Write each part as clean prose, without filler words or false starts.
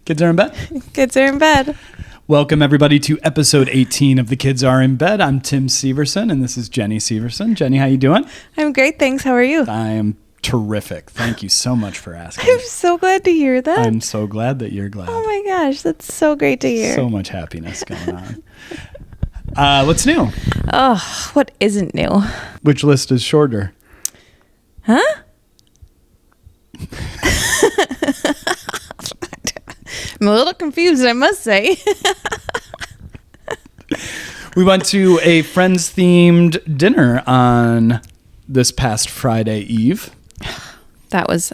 Kids are in bed? Kids are in bed. Welcome, everybody, to episode 18 of The Kids Are in Bed. I'm Tim Severson, and this is Jenni Severson. Jenni, how you doing? I'm great, thanks. How are you? I am terrific. Thank you so much for asking. I'm so glad to hear that. I'm so glad that you're glad. Oh my gosh, that's so great to hear. So much happiness going on. What's new? Oh, what isn't new? Which list is shorter? Huh? I'm a little confused, I must say. We went to a Friends-themed dinner on this past Friday Eve. That was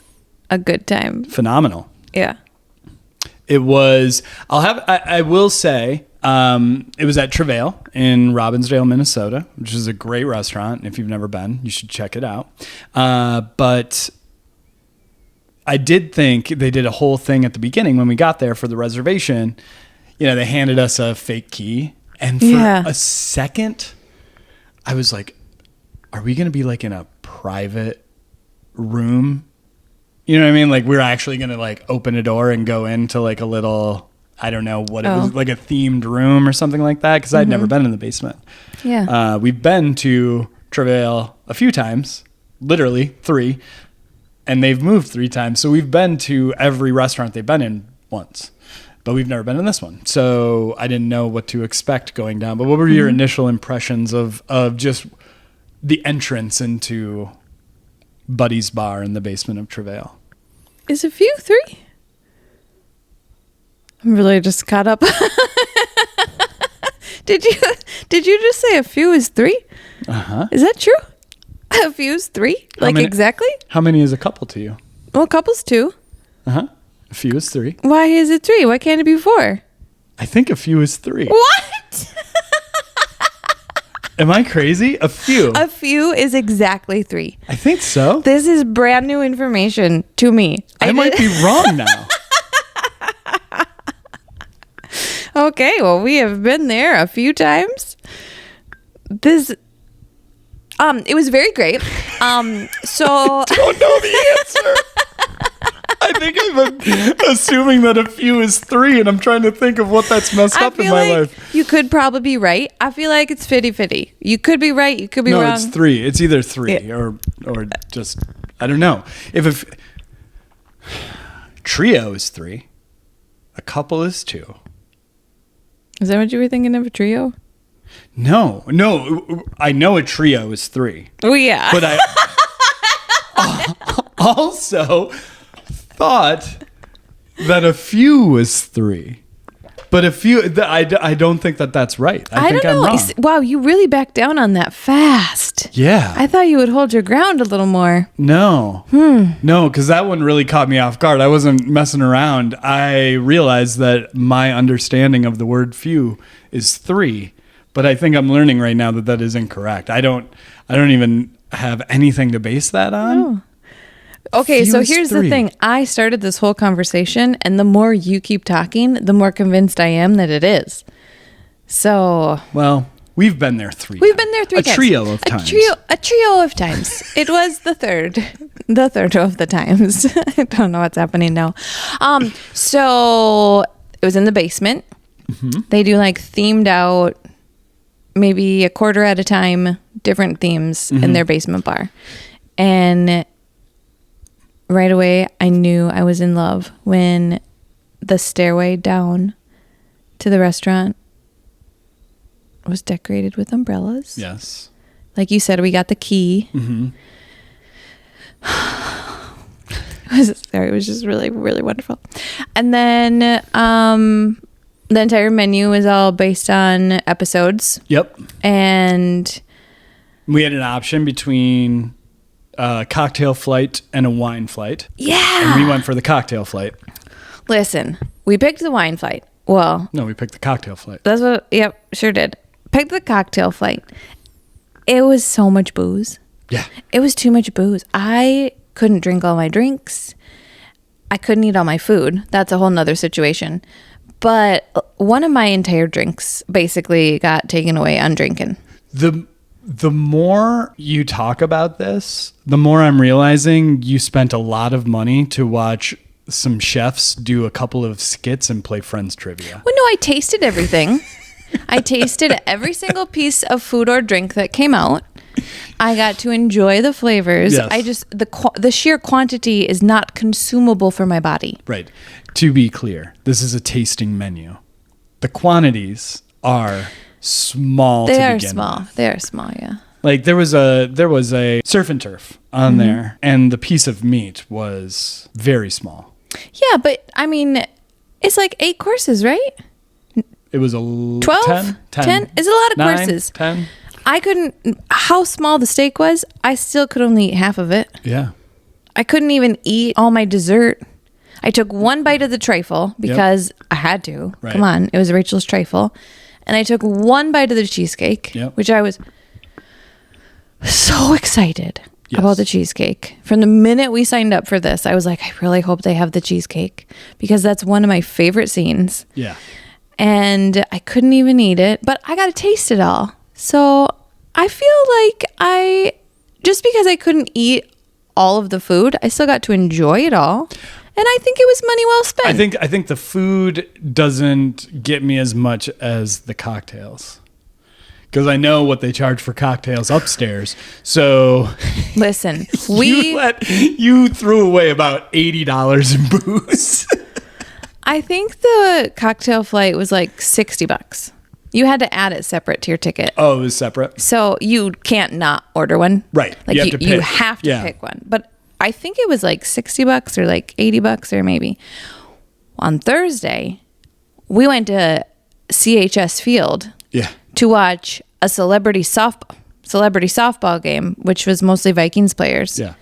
a good time. Phenomenal. Yeah. It was, I will say, it was at Travail in Robbinsdale, Minnesota, which is a great restaurant. If you've never been, you should check it out. But I did think they did a whole thing at the beginning when we got there for the reservation. You know, they handed us a fake key. And for a second, I was like, are we going to be like in a private room? You know what I mean? Like we're actually going to like open a door and go into like a little, I don't know what it was, like a themed room or something like that. Cause I'd never been in the basement. Yeah. We've been to Travail a few times, literally 3, and they've moved 3 times. So we've been to every restaurant they've been in once, but we've never been in this one. So I didn't know what to expect going down. But what were your initial impressions of just the entrance into Buddy's Bar in the basement of Travail? Is it few 3? I'm really just caught up. Did you just say a few is 3? Uh-huh. Is that true? A few is 3? Exactly? How many is a couple to you? Well, couple's 2. Uh-huh. A few is 3. Why is it 3? Why can't it be 4? I think a few is 3. What? Am I crazy? A few. A few is exactly 3. I think so. This is brand new information to me. I might be wrong now. Okay, well, we have been there a few times. It was very great. So Don't know the answer. I think I'm assuming that a few is 3, and I'm trying to think of what that's messed up in my life. You could probably be right. I feel like it's 50-50. You could be right. You could be wrong. No, it's 3. It's either 3 or just, I don't know. If trio is 3, a couple is 2. Is that what you were thinking of, a trio? No. I know a trio is 3. Oh, yeah. But I also thought that a few was 3. But a few, I don't think that that's right. I think don't know. I'm wrong. Wow, you really backed down on that fast. Yeah. I thought you would hold your ground a little more. No. No, because that one really caught me off guard. I wasn't messing around. I realized that my understanding of the word few is 3. But I think I'm learning right now that is incorrect. I don't even have anything to base that on. Oh. Okay, Few so is here's 3. the thing. I started this whole conversation, and the more you keep talking, the more convinced I am that it is. So, Well, we've been there 3 we've been there 3 times. A trio of times. A trio of times. It was the third of the times. I don't know what's happening now. So it was in the basement. Mm-hmm. They do like themed out, maybe a quarter at a time, different themes in their basement bar. And right away, I knew I was in love when the stairway down to the restaurant was decorated with umbrellas. Yes. Like you said, we got the key. Mm-hmm. It was just really, really wonderful. And then the entire menu was all based on episodes. Yep. And we had an option between a cocktail flight and a wine flight. Yeah. And we went for the cocktail flight. Listen, we picked the wine flight. Well, no, we picked the cocktail flight. That's what, yep, sure did. Picked the cocktail flight. It was so much booze. Yeah. It was too much booze. I couldn't drink all my drinks. I couldn't eat all my food. That's a whole nother situation. But one of my entire drinks basically got taken away undrinking. The more you talk about this, the more I'm realizing you spent a lot of money to watch some chefs do a couple of skits and play Friends trivia. Well, no, I tasted everything. I tasted every single piece of food or drink that came out. I got to enjoy the flavors. Yes. I just the sheer quantity is not consumable for my body. Right. To be clear, this is a tasting menu. The quantities are small. They to are begin small. with. They are small. Yeah. Like there was a surf and turf on there, and the piece of meat was very small. Yeah, but I mean, it's like 8 courses, right? It was 12? 10? It's a lot of 9, courses. 10. I couldn't, how small the steak was, I still could only eat half of it. Yeah. I couldn't even eat all my dessert. I took one bite of the trifle because I had to. Right. Come on, it was Rachel's trifle. And I took one bite of the cheesecake, which I was so excited about the cheesecake. From the minute we signed up for this, I was like, I really hope they have the cheesecake because that's one of my favorite scenes. Yeah. And I couldn't even eat it, but I got to taste it all. So I feel like just because I couldn't eat all of the food, I still got to enjoy it all. And I think it was money well spent. I think the food doesn't get me as much as the cocktails. Because I know what they charge for cocktails upstairs. So listen, you threw away about $80 in booze. I think the cocktail flight was like $60. You had to add it separate to your ticket. Oh, it was separate? So you can't not order one. Right. Like you have to pick one. But I think it was like $60 or like $80 or maybe. On Thursday, we went to CHS Field to watch a celebrity softball game, which was mostly Vikings players. Yeah.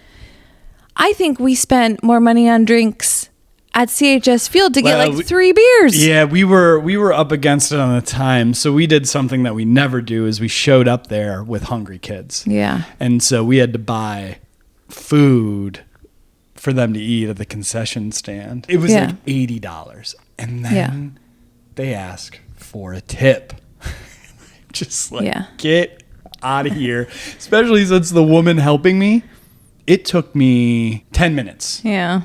I think we spent more money on drinks at CHS Field to get 3 beers. Yeah, we were up against it on the time. So we did something that we never do is we showed up there with hungry kids. Yeah. And so we had to buy food for them to eat at the concession stand. It was like $80. And then they ask for a tip. Just get out of here. Especially since the woman helping me, it took me 10 minutes. Yeah.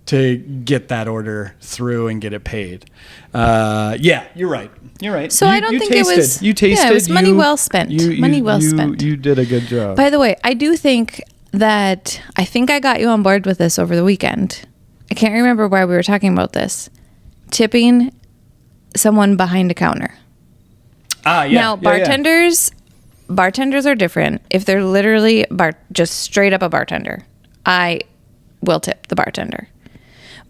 To get that order through and get it paid. You're right. So I don't think it was. You tasted. Yeah, it was money well spent. Money well spent. You did a good job. By the way, I do think that I got you on board with this over the weekend. I can't remember why we were talking about this. Tipping someone behind a counter. Now, bartenders are different. If they're literally just straight up a bartender, I will tip the bartender.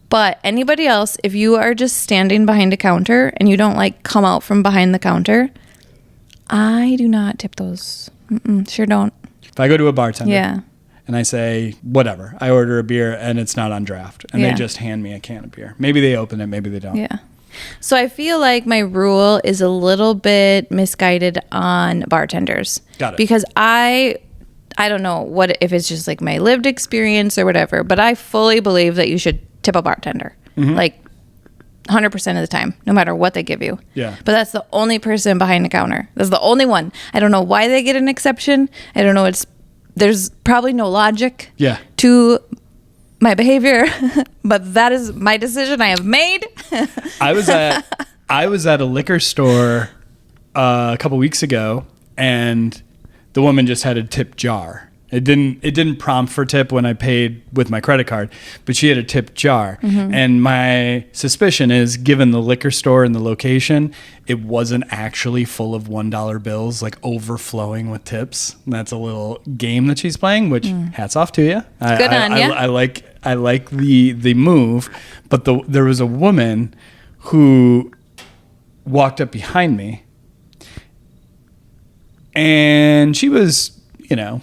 But anybody else, if you are just standing behind a counter and you don't like come out from behind the counter, I do not tip those. Sure don't. If I go to a bartender and I say, whatever, I order a beer and it's not on draft and they just hand me a can of beer. Maybe they open it, maybe they don't. Yeah. So I feel like my rule is a little bit misguided on bartenders. Got it. Because I don't know if it's just like my lived experience or whatever, but I fully believe that you should tip a bartender. Like 100% of the time, no matter what they give you. Yeah. But that's the only person behind the counter. That's the only one. I don't know why they get an exception. I don't know. There's probably no logic to my behavior, but that is my decision I have made. I was at a liquor store a couple weeks ago, and the woman just had a tip jar. It didn't prompt for tip when I paid with my credit card, but she had a tip jar. And my suspicion is, given the liquor store and the location, it wasn't actually full of $1 bills, like overflowing with tips. And that's a little game that she's playing, which hats off to you. Good on you. I like the move, but there was a woman who walked up behind me, and she was,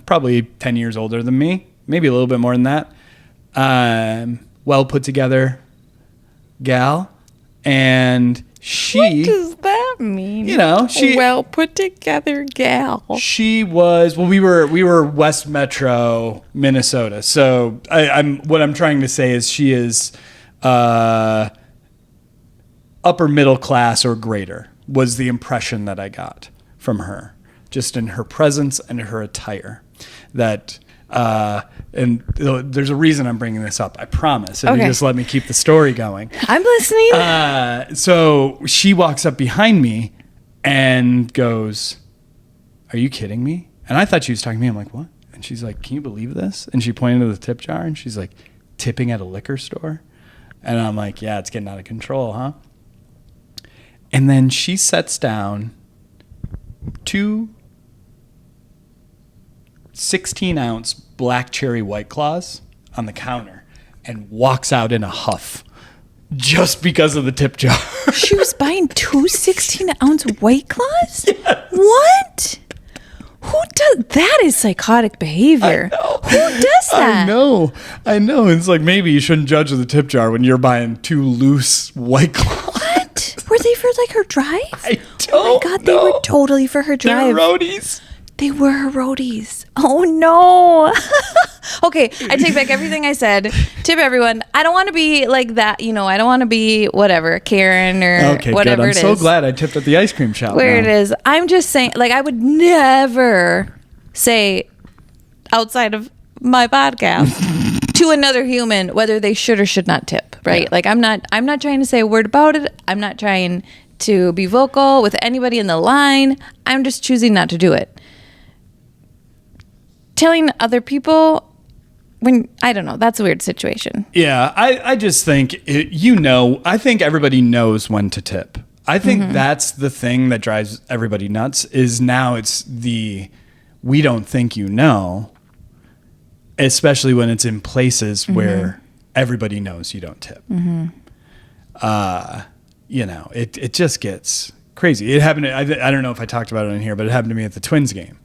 probably 10 years older than me, maybe a little bit more than that. Well put together gal. And what does that mean? She well put together gal. She was, we were West Metro, Minnesota. So what I'm trying to say is she is upper middle class or greater was the impression that I got from her. Just in her presence and her attire, that And there's a reason I'm bringing this up. I promise. If you Okay. just let me keep the story going. I'm listening. So she walks up behind me and goes, "Are you kidding me?" And I thought she was talking to me. I'm like, "What?" And she's like, "Can you believe this?" And she pointed to the tip jar and she's like, "Tipping at a liquor store?" And I'm like, "Yeah, it's getting out of control, huh?" And then she sets down 2 16-ounce black cherry White Claws on the counter and walks out in a huff just because of the tip jar. She was buying 2 16-ounce White Claws? Yes. What? Who does that? Is psychotic behavior. Who does that? I know. It's like maybe you shouldn't judge the tip jar when you're buying 2 loose White Claws. What? Were they for like her drive? I don't Oh my God, they know. were totally for her They're drive. roadies. They were her roadies. Oh no. Okay, I take back everything I said. Tip everyone. I don't want to be like that, I don't want to be whatever, Karen or Okay, whatever good. I'm it is. so glad I tipped at the ice cream shop. Where now. it is. I'm just saying, like, I would never say outside of my podcast to another human whether they should or should not tip, right? Yeah. Like I'm not trying to say a word about it. I'm not trying to be vocal with anybody in the line. I'm just choosing not to do it. Telling other people when I don't know, that's a weird situation. Yeah, I just think, I think everybody knows when to tip. I think that's the thing that drives everybody nuts is now it's we don't think you know, especially when it's in places where everybody knows you don't tip. It just gets crazy. It happened, I don't know if I talked about it in here, but it happened to me at the Twins game.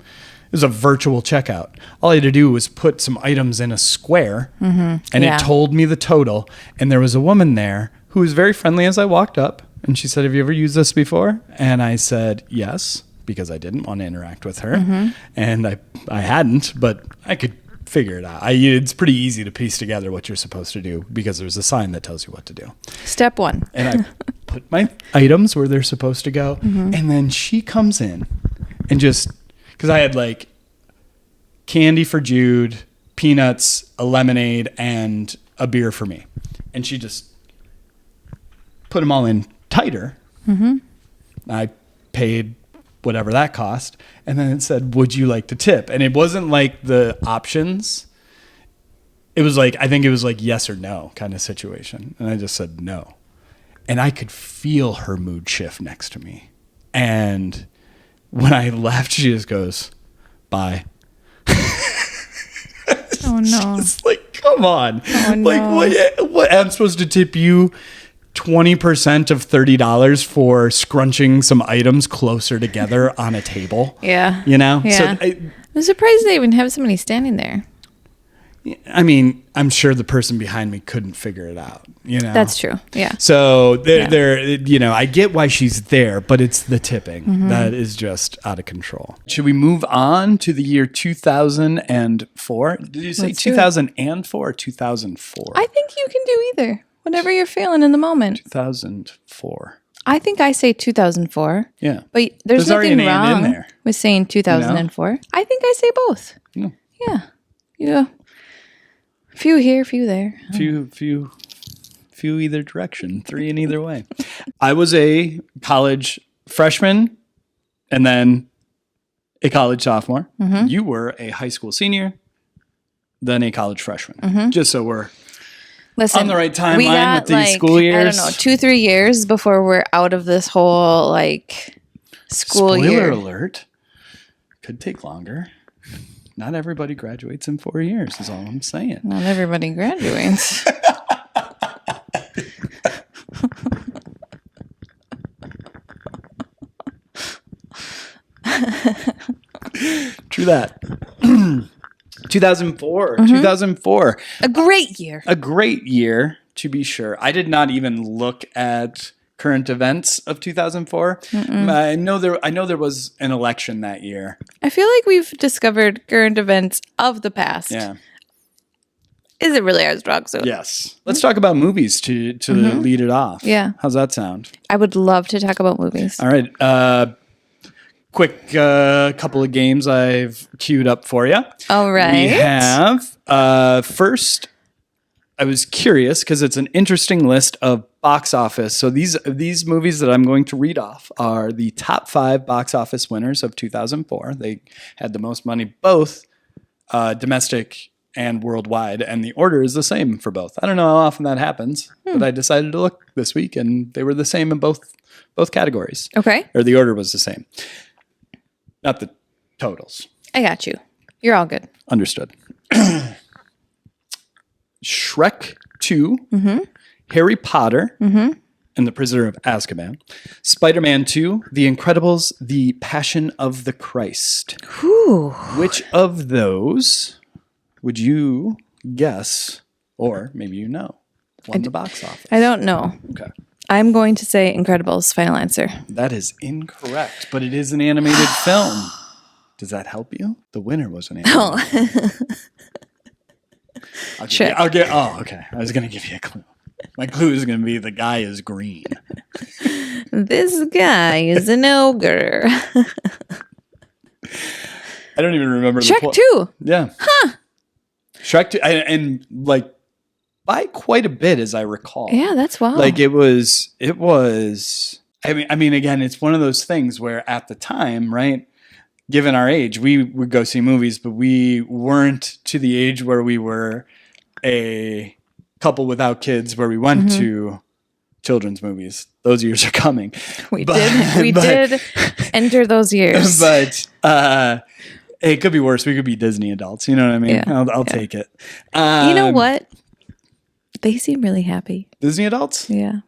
It was a virtual checkout. All I had to do was put some items in a square, and it told me the total. And there was a woman there who was very friendly as I walked up, and she said, "Have you ever used this before?" And I said, "Yes," because I didn't want to interact with her, and I hadn't, but I could figure it out. It's pretty easy to piece together what you're supposed to do because there's a sign that tells you what to do. Step 1. And I put my items where they're supposed to go, and then she comes in and just. Because I had like candy for Jude, peanuts, a lemonade, and a beer for me. And she just put them all in tighter. I paid whatever that cost. And then it said, "Would you like to tip?" And it wasn't like the options. It was like, I think it was like yes or no kind of situation. And I just said no. And I could feel her mood shift next to me. And when I left, she just goes, "Bye." Oh no. It's like, come on. Oh, like, no. what? I'm supposed to tip you 20% of $30 for scrunching some items closer together on a table? Yeah. Yeah. So I'm surprised they even have somebody standing there. I mean, I'm sure the person behind me couldn't figure it out. That's true. Yeah. So I get why she's there, but it's the tipping that is just out of control. Should we move on to the year 2004? Did you say Let's do it. 2004 or 2004? I think you can do either. Whatever you're feeling in the moment. 2004. I think I say 2004. Yeah. But there's already nothing an and in wrong there. with saying 2004. I think I say both. No. Yeah. Yeah. Few here, few there. Few either direction, 3 in either way. I was a college freshman and then a college sophomore. You were a high school senior, then a college freshman. Just so we're Listen, on the right timeline we got with these school years. I don't know, 2-3 years before we're out of this whole school Spoiler year. alert. Could take longer. Not everybody graduates in 4 years, is all I'm saying. Not everybody graduates. True that. 2004. 2004. A great year. A great year, to be sure. I did not even look at current events of 2004. I know there was an election that year. I feel like we've discovered current events of the past. Yeah. Is it really our strong suit? Yes. Let's talk about movies to lead it off. Yeah. How's that sound? I would love to talk about movies. All right. Quick couple of games I've queued up for you. All right. We have First, I was curious because it's an interesting list of box office. So these movies that I'm going to read off are the top 5 box office winners of 2004. They had the most money, both domestic and worldwide, and the order is the same for both. I don't know how often that happens, but I decided to look this week, and they were the same in both categories. Okay. Or the order was the same. Not the totals. I got you. You're all good. Understood. Shrek 2, Harry Potter, and the Prisoner of Azkaban, Spider-Man 2, The Incredibles, The Passion of the Christ. Whew. Which of those would you guess, or maybe you know, won the box office? I don't know. Okay. I'm going to say Incredibles, final answer. That is incorrect, but it is an animated film. Does that help you? The winner was an animated film. Oh, okay. I was going to give you a clue. My clue is going to be the guy is green. This guy is an ogre. I don't even remember the Shrek 2. Yeah. Huh. Shrek 2. And like by quite a bit, as I recall. Yeah, that's wild. Like it was, I mean, again, it's one of those things where at the time, right? Given our age, we would go see movies, but we weren't to the age where we were a couple without kids where we went to children's movies. Those years are coming. We did enter those years. But it could be worse. We could be Disney adults. You know what I mean? Yeah. I'll take it. You know what? They seem really happy. Disney adults? Yeah.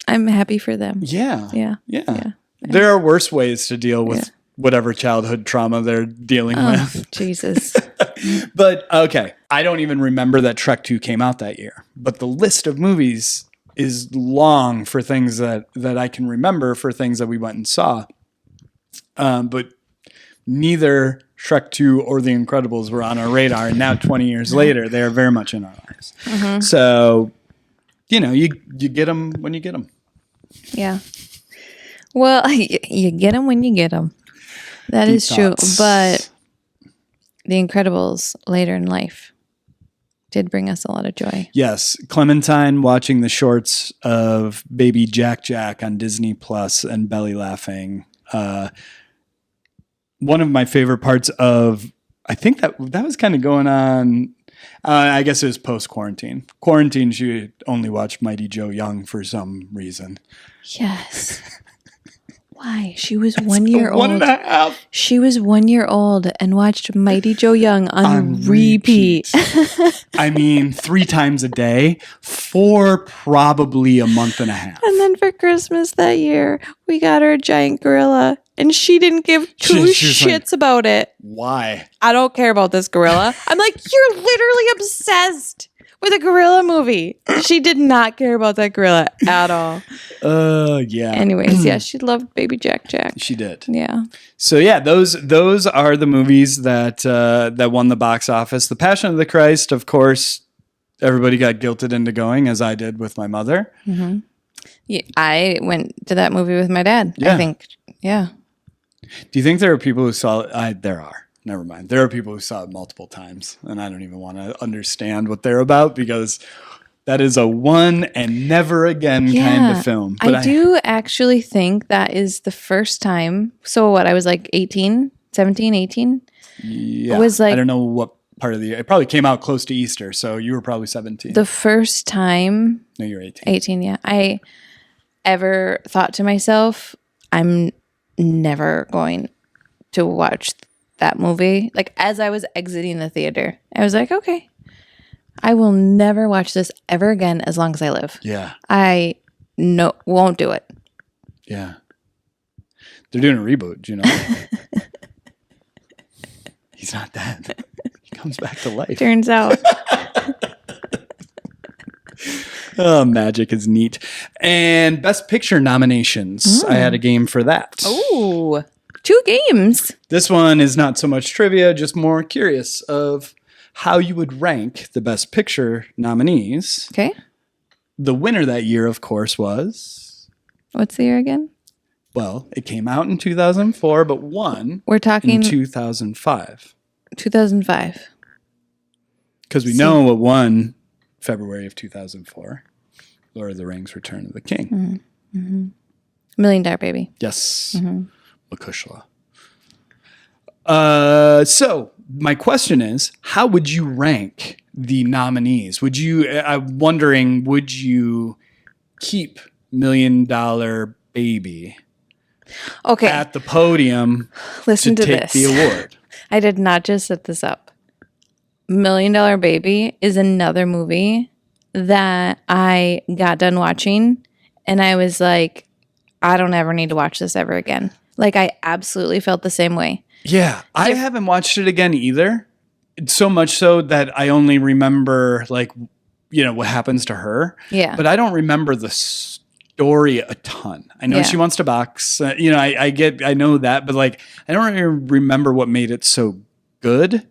I'm happy for them. Yeah. Yeah. There are worse ways to deal with whatever childhood trauma they're dealing with. Jesus. But okay, I don't even remember that Shrek 2 came out that year. But the list of movies is long for things that I can remember for things that we went and saw. But neither Shrek 2 or The Incredibles were on our radar. And now 20 years later, they are very much in our lives. So, you get them when you get them. Yeah. Well, you get them when you get them. That Deep is true. thoughts. But The Incredibles later in life did bring us a lot of joy. Yes. Clementine watching the shorts of Baby Jack on Disney Plus and belly laughing. One of my favorite parts of, I think that was kind of going on. I guess it was post-quarantine. Quarantine, she only watched Mighty Joe Young for some reason. Yes. Why? She was 1 year old. 1.5. She was 1 year old and watched Mighty Joe Young on repeat. I mean, 3 times a day for probably a month and a half. And then for Christmas that year, we got her a giant gorilla, and she didn't give two shits about it. Why? I don't care about this gorilla. I'm like, you're literally obsessed with a gorilla movie. She did not care about that gorilla at all. Yeah. Anyways, yeah, she loved Baby Jack. She did. Yeah. So yeah, those are the movies that won the box office. The Passion of the Christ, of course, everybody got guilted into going, as I did with my mother. Mm-hmm. Yeah, I went to that movie with my dad. Yeah. I think. Yeah. Do you think there are people who saw it? There are. Never mind. There are people who saw it multiple times, and I don't even want to understand what they're about because that is a one and never again kind of film. But I do actually think that is the first time. So what, I was like 18, 17, 18? Yeah. It was like, I don't know what part of the year. It probably came out close to Easter, so you were probably 17. the first time. No, you're 18. 18, yeah. I ever thought to myself, I'm never going to watch that movie. Like, as I was exiting the theater, I was like, okay, I will never watch this ever again as long as I live. Yeah. I won't do it. Yeah. They're doing a reboot, do you know? He's not dead. He comes back to life. Turns out. Oh, magic is neat. And Best Picture nominations. I had a game for that. Oh, 2 games. This one is not so much trivia, just more curious of how you would rank the Best Picture nominees. Okay. The winner that year, of course, was... What's the year again? Well, it came out in 2004, but won We're talking in 2005. 2005. Because we know what won February of 2004. Lord of the Rings: Return of the King. $1 Million Baby. Yes. Makushla. So my question is, how would you rank the nominees? I'm wondering, would you keep $1 Million Baby at the podium Listen to take this. the award? I did not just set this up. $1 Million Baby is another movie that I got done watching and I was like, I don't ever need to watch this ever again. Like, I absolutely felt the same way. Yeah, I haven't watched it again either. So much so that I only remember, like, what happens to her. Yeah. But I don't remember the story a ton. I know she wants to box. I know that, but like, I don't really remember what made it so good.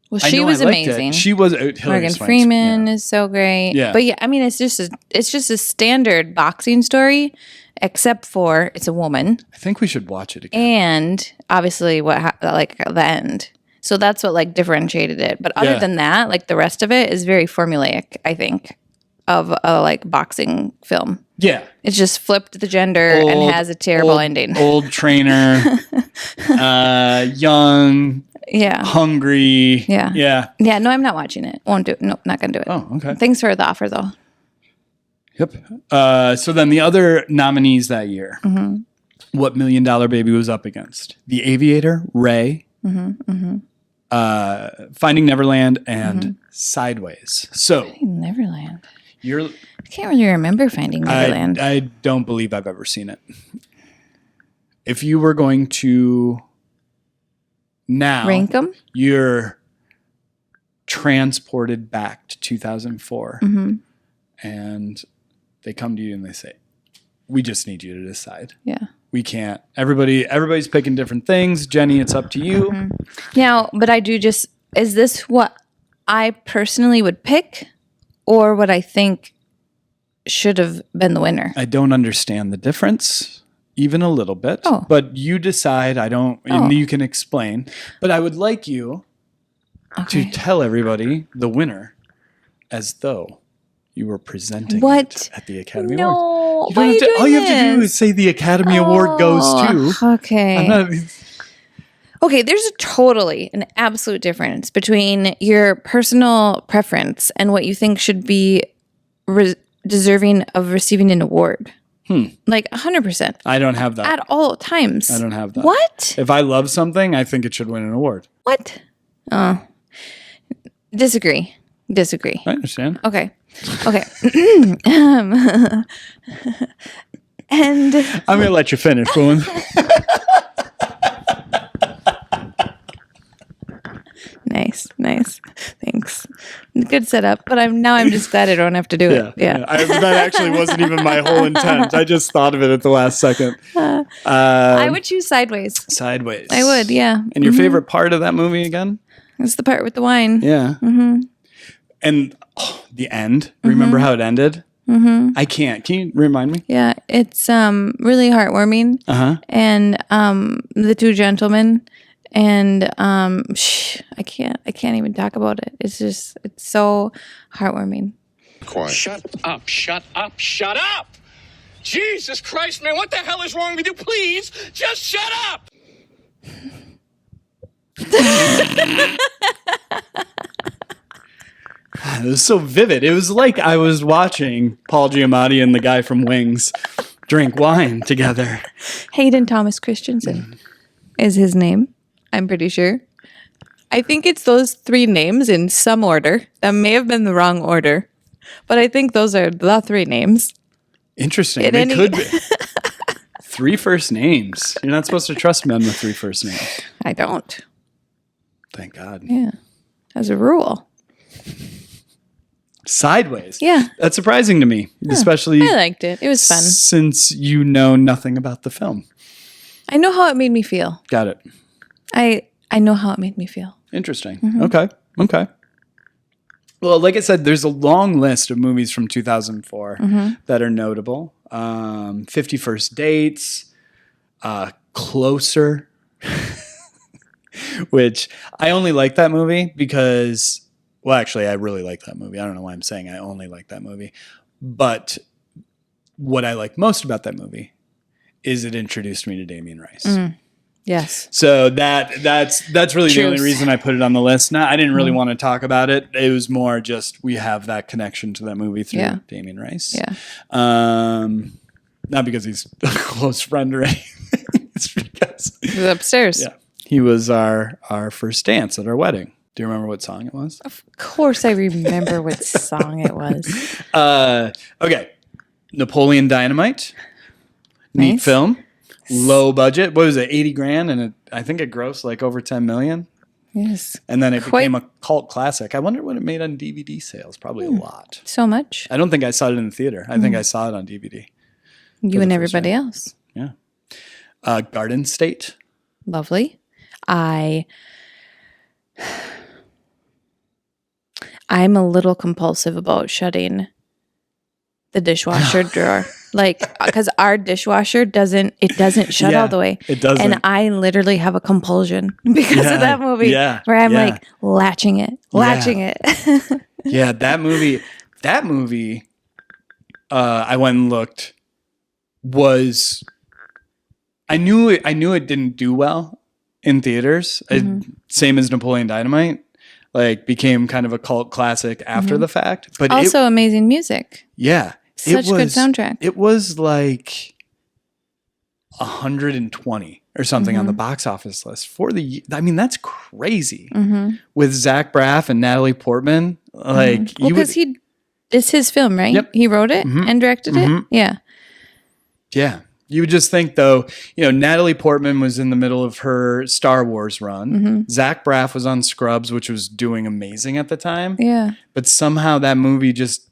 Well, she was amazing. She was Morgan Freeman is so great. Yeah. But yeah, I mean, it's just a standard boxing story, except for it's a woman. I think we should watch it again. And obviously, like the end. So that's what like differentiated it. But other than that, like the rest of it is very formulaic, I think, of a like boxing film. Yeah. It's just flipped the gender and has a terrible ending. Old trainer, young, hungry. Yeah. Yeah. Yeah. No, I'm not watching it. Won't do it. Nope, not going to do it. Oh, okay. Thanks for the offer, though. Yep. So then the other nominees that year, what $1 Million Baby was up against? The Aviator, Ray, Finding Neverland, and Sideways. So Finding Neverland. I can't really remember Finding Neverland. I don't believe I've ever seen it. If you were going to now rank them, you're transported back to 2004, and they come to you and they say, "We just need you to decide." Yeah, we can't. Everybody's picking different things. Jenni, it's up to you. Now, but is this what I personally would pick, or what I think should have been the winner? I don't understand the difference, even a little bit. Oh. But you decide. And you can explain. But I would like you to tell everybody the winner as though you were presenting it at the Academy Awards. All you have to do is say the Academy Award goes to. Okay. Okay, there's an absolute difference between your personal preference and what you think should be deserving of receiving an award. Like 100%. I don't have that. At all times. I don't have that. What? If I love something, I think it should win an award. What? Disagree. I understand. Okay. And I'm going to let you finish, Boone. Nice. Thanks. Good setup, but I'm just glad I don't have to do it. Yeah. That actually wasn't even my whole intent. I just thought of it at the last second. I would choose Sideways. Sideways. I would, yeah. And your favorite part of that movie again? It's the part with the wine. Yeah. And the end. Remember how it ended? I can't. Can you remind me? Yeah, it's really heartwarming. And the two gentlemen. And I can't even talk about it. It's so heartwarming. Quiet. Shut up! Jesus Christ, man, what the hell is wrong with you? Please, just shut up! It was so vivid. It was like I was watching Paul Giamatti and the guy from Wings drink wine together. Hayden Thomas Christensen is his name. I'm pretty sure. I think it's those three names in some order. That may have been the wrong order, but I think those are the three names. Interesting. They could be. 3 first names. You're not supposed to trust men with 3 first names. I don't. Thank God. Yeah. As a rule. Sideways. Yeah. That's surprising to me, especially. I liked it. It was fun. Since you know nothing about the film. I know how it made me feel. Got it. I know how it made me feel. Interesting. Okay. Well, like I said, there's a long list of movies from 2004 that are notable. 50 First Dates, Closer, which I only like that movie because Well, actually, I really like that movie. I don't know why I'm saying I only like that movie. But what I like most about that movie is it introduced me to Damien Rice. Yes. So that's really the only Truth. reason I put it on the list. Now, I didn't really want to talk about it. It was more just we have that connection to that movie through Damien Rice. Yeah. Not because he's a close friend or anything. It's because He was upstairs. yeah, he was our first dance at our wedding. Do you remember what song it was? Of course I remember what song it was. Okay. Napoleon Dynamite. Neat Nice. film. Low budget. What was it? 80 grand. And I think it grossed like over 10 million. Yes. And then it Quite- became a cult classic. I wonder what it made on DVD sales. Probably a lot. So much. I don't think I saw it in the theater. I think I saw it on DVD. You and everybody else. Yeah. Garden State. Lovely. I'm a little compulsive about shutting the dishwasher drawer. Like, because our dishwasher doesn't shut Yeah, all the way. it doesn't. And I literally have a compulsion because Yeah, of that movie. yeah, Where I'm yeah. like latching it. Yeah, that movie, I went and looked, was, I knew it didn't do well in theaters. Same as Napoleon Dynamite, like became kind of a cult classic after the fact. But Also amazing music. yeah. Such good soundtrack. It was like 120 or something on the box office list for the. I mean, that's crazy. With Zach Braff and Natalie Portman, like Well, you would, because it's his film, right? Yep. He wrote it and directed it. Yeah. yeah. You would just think though, Natalie Portman was in the middle of her Star Wars run. Zach Braff was on Scrubs, which was doing amazing at the time. Yeah. But somehow that movie just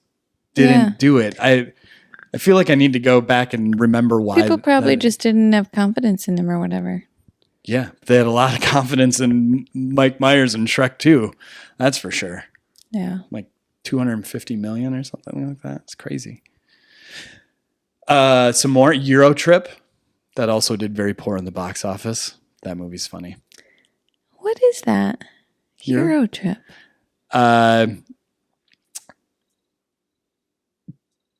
didn't do it. I feel like I need to go back and remember why. People probably just didn't have confidence in him or whatever. Yeah, they had a lot of confidence in Mike Myers and Shrek 2. That's for sure. Yeah. Like 250 million or something like that. It's crazy. Some more Euro Trip that also did very poor in the box office. That movie's funny. What is that? Euro Trip.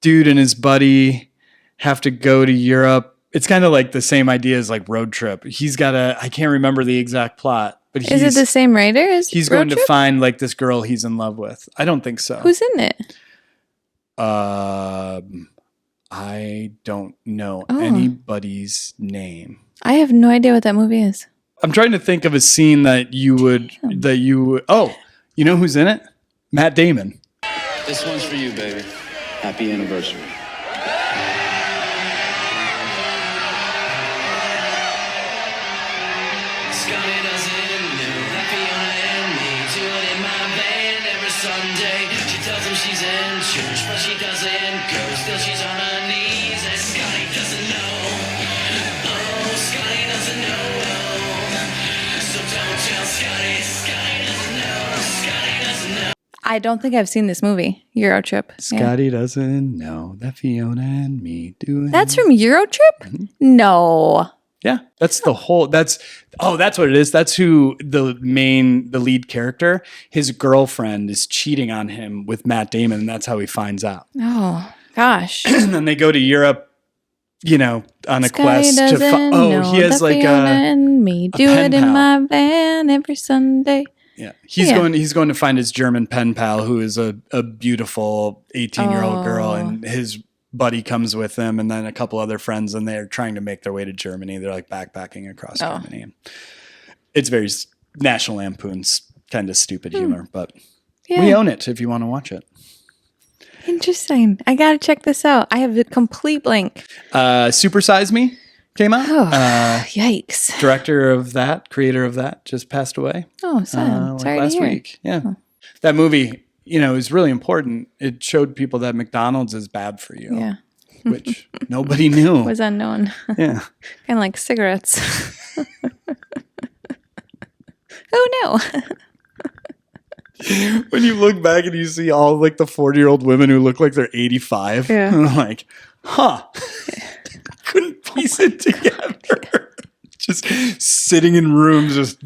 Dude and his buddy have to go to Europe. It's kind of like the same idea as like Road Trip. He's got I can't remember the exact plot, but Is it the same writer as he's Road going Trip? to find like this girl he's in love with. I don't think so. Who's in it? I don't know Oh. anybody's name. I have no idea what that movie is. I'm trying to think of a scene that you would. Oh, you know who's in it? Matt Damon. This one's for you, baby. Happy anniversary. Scotty doesn't know that Fiona and me do it in my van every Sunday. She tells him she's in church, but she doesn't go. Still she's on her knees, and Scotty doesn't know. Oh, Scotty doesn't know. So don't tell Scotty. Scotty doesn't know. Scotty doesn't know. I don't think I've seen this movie, Euro Trip. Yeah. Scotty doesn't know that Fiona and me do it. That's from Euro Trip? No. Yeah, that's the whole. That's what it is. That's who the lead character. His girlfriend is cheating on him with Matt Damon, and that's how he finds out. Oh, gosh. And then they go to Europe, on a quest to. know He has that like Fiona a. and me do pen it in pal. my van every Sunday. Yeah, he's Yeah. going to find his German pen pal, who is a beautiful 18-year-old girl, Oh. and his buddy comes with them, and then a couple other friends, and they're trying to make their way to Germany. They're like backpacking across Germany. And it's very National Lampoon's kind of stupid humor, but Yeah. we own it if you want to watch it. Interesting. I got to check this out. I have a complete blank. Super Size Me came out. Oh, yikes. Director of that, creator of that, just passed away. Oh, sad. like Sorry last to hear. week. Yeah. That movie, is really important. It showed people that McDonald's is bad for you. Yeah. Which nobody knew. Was unknown. Yeah. Kind of like cigarettes. Who knew? When you look back and you see all like the 40-year-old women who look like they're 85, Yeah. I'm like, couldn't piece it together. Just sitting in rooms, just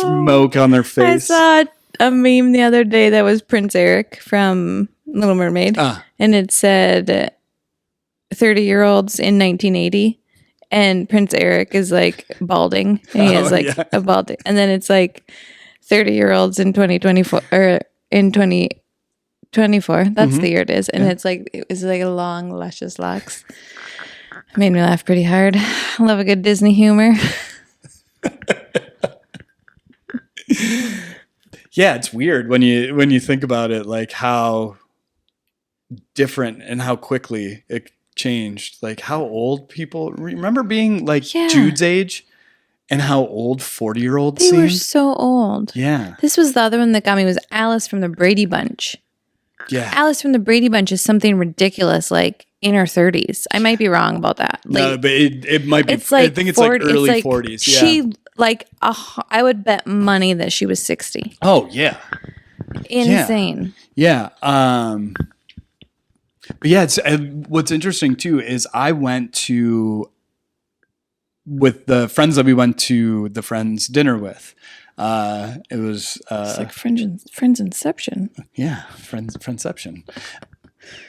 smoke on their face. a meme the other day that was Prince Eric from Little Mermaid, and it said 30-year-olds in 1980, and Prince Eric is like balding, and he has like a bald, and then it's like 30-year-olds in 2024 or in 2024. That's the year it is, and it's like it was like a long, luscious locks. It made me laugh pretty hard. I love a good Disney humor. Yeah, it's weird when you think about it, like how different and how quickly it changed. Like how old people remember being like Jude's age and how old 40-year-olds seemed. They were so old. Yeah. This was the other one that got me was Alice from the Brady Bunch. Yeah. Alice from the Brady Bunch is something ridiculous, like in her 30s. I might be wrong about that. Like, no, but it might be. It's like I think it's 40, like early it's like 40s. Yeah. She like I would bet money that she was 60. Oh yeah. Insane. Yeah. But yeah, it's what's interesting too is I went to with the friends that we went to the friends dinner with. It was It's like Friends Inception. Yeah, Friendception.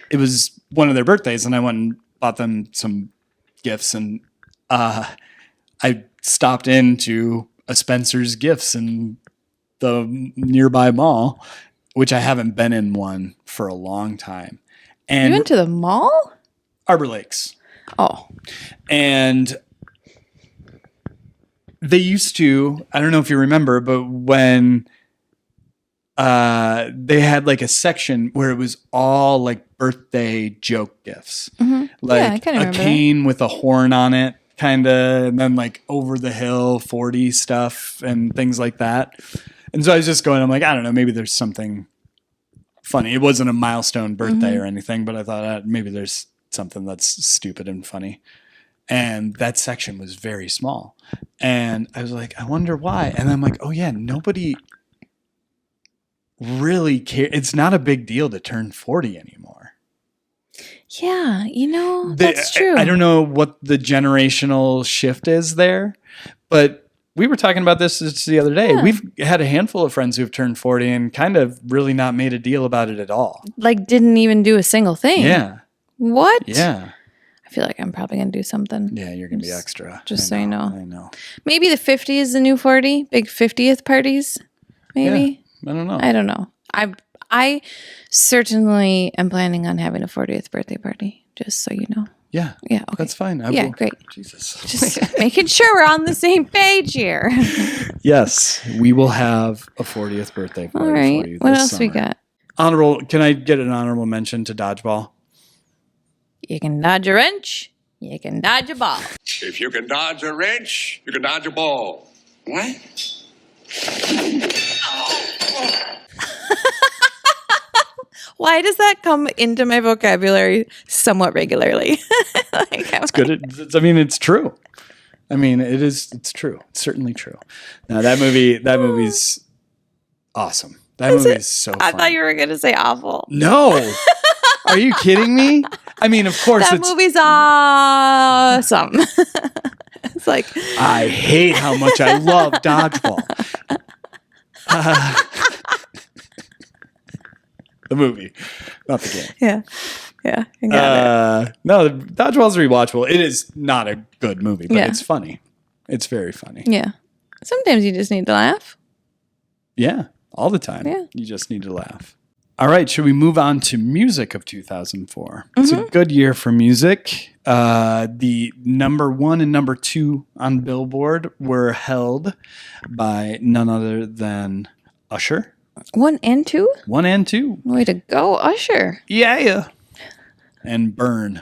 It was one of their birthdays, and I went and bought them some gifts, and I stopped into a Spencer's Gifts in the nearby mall, which I haven't been in one for a long time. And You went to the mall? Arbor Lakes. Oh. And they used to, I don't know if you remember, but when they had like a section where it was all like birthday joke gifts. Mm-hmm. Like I kind of remember cane with a horn on it, kind of, and then like over the hill 40 stuff and things like that. And so I was just going, I'm like, I don't know, maybe there's something funny. It wasn't a milestone birthday or anything, but I thought maybe there's something that's stupid and funny. And that section was very small. And I was like, I wonder why. And I'm like, oh yeah, nobody really cares. It's not a big deal to turn 40 anymore. Yeah, that's true. I don't know what the generational shift is there, but we were talking about this just the other day. Yeah. We've had a handful of friends who've turned 40 and kind of really not made a deal about it at all. Like didn't even do a single thing. Yeah. What? Yeah. I feel like I'm probably going to do something. Yeah, you're going to be extra. Just so you know. I know. Maybe the 50 is the new 40. Big 50th parties. Maybe. Yeah, I don't know. I certainly am planning on having a 40th birthday party, just so you know. Yeah. Yeah. Okay. That's fine. Great. Jesus. Just making sure we're on the same page here. Yes. We will have a 40th birthday party. All right. For you What else summer. we got? Can I get an honorable mention to dodgeball? You can dodge a wrench. You can dodge a ball. If you can dodge a wrench, you can dodge a ball. What? Why does that come into my vocabulary somewhat regularly? It's good. It's true. It's true. It's certainly true. Now that movie's awesome. That movie's so fun. I thought you were going to say awful. No. Are you kidding me? Of course that movie's awesome. It's like I hate how much I love dodgeball. The movie, not the game. Yeah. You got it. No, dodgeball's rewatchable. It is not a good movie, but it's funny. It's very funny. Yeah. Sometimes you just need to laugh. Yeah, all the time. Yeah. You just need to laugh. All right, should we move on to music of 2004? It's a good year for music. The number 1 and number 2 on Billboard were held by none other than Usher. 1 and 2? 1 and 2. Way to go, Usher. Yeah. And Burn.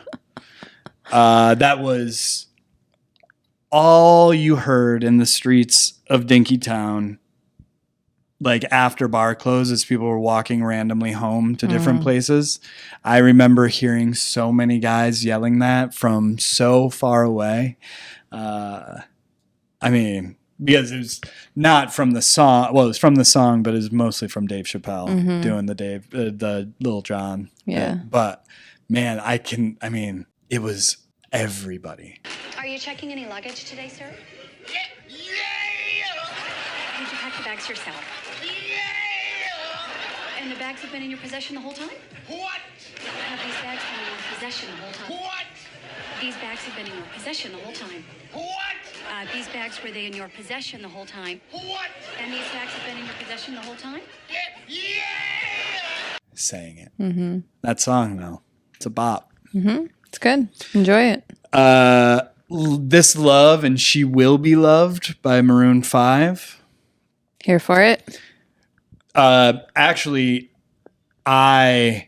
That was all you heard in the streets of Dinkytown. Like after bar closes, people were walking randomly home to different places. I remember hearing so many guys yelling that from so far away. Because it was not from the song. Well, it was from the song, but it was mostly from Dave Chappelle doing the Lil Jon. Yeah. But man, it was everybody. Are you checking any luggage today, sir? Yeah! Did you pack the bags yourself? Yeah! And the bags have been in your possession the whole time? What? Have these bags been in your possession the whole time? What? These bags have been in your possession the whole time. What? These bags, were they in your possession the whole time? What? And these bags have been in your possession the whole time? Yeah! Saying it. That song, though, it's a bop. It's good. Enjoy it. This Love and She Will Be Loved by Maroon 5. Here for it. Actually, I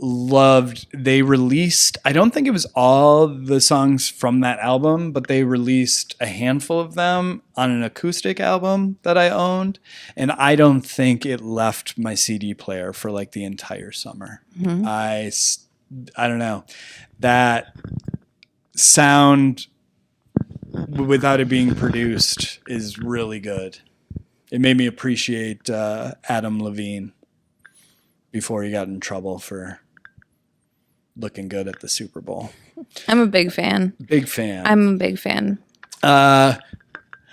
loved, they released, I don't think it was all the songs from that album, but they released a handful of them on an acoustic album that I owned. And I don't think it left my CD player for like the entire summer. I don't know. That sound without it being produced is really good. It made me appreciate Adam Levine before he got in trouble for looking good at the Super Bowl. I'm a big fan. Big fan. I'm a big fan. My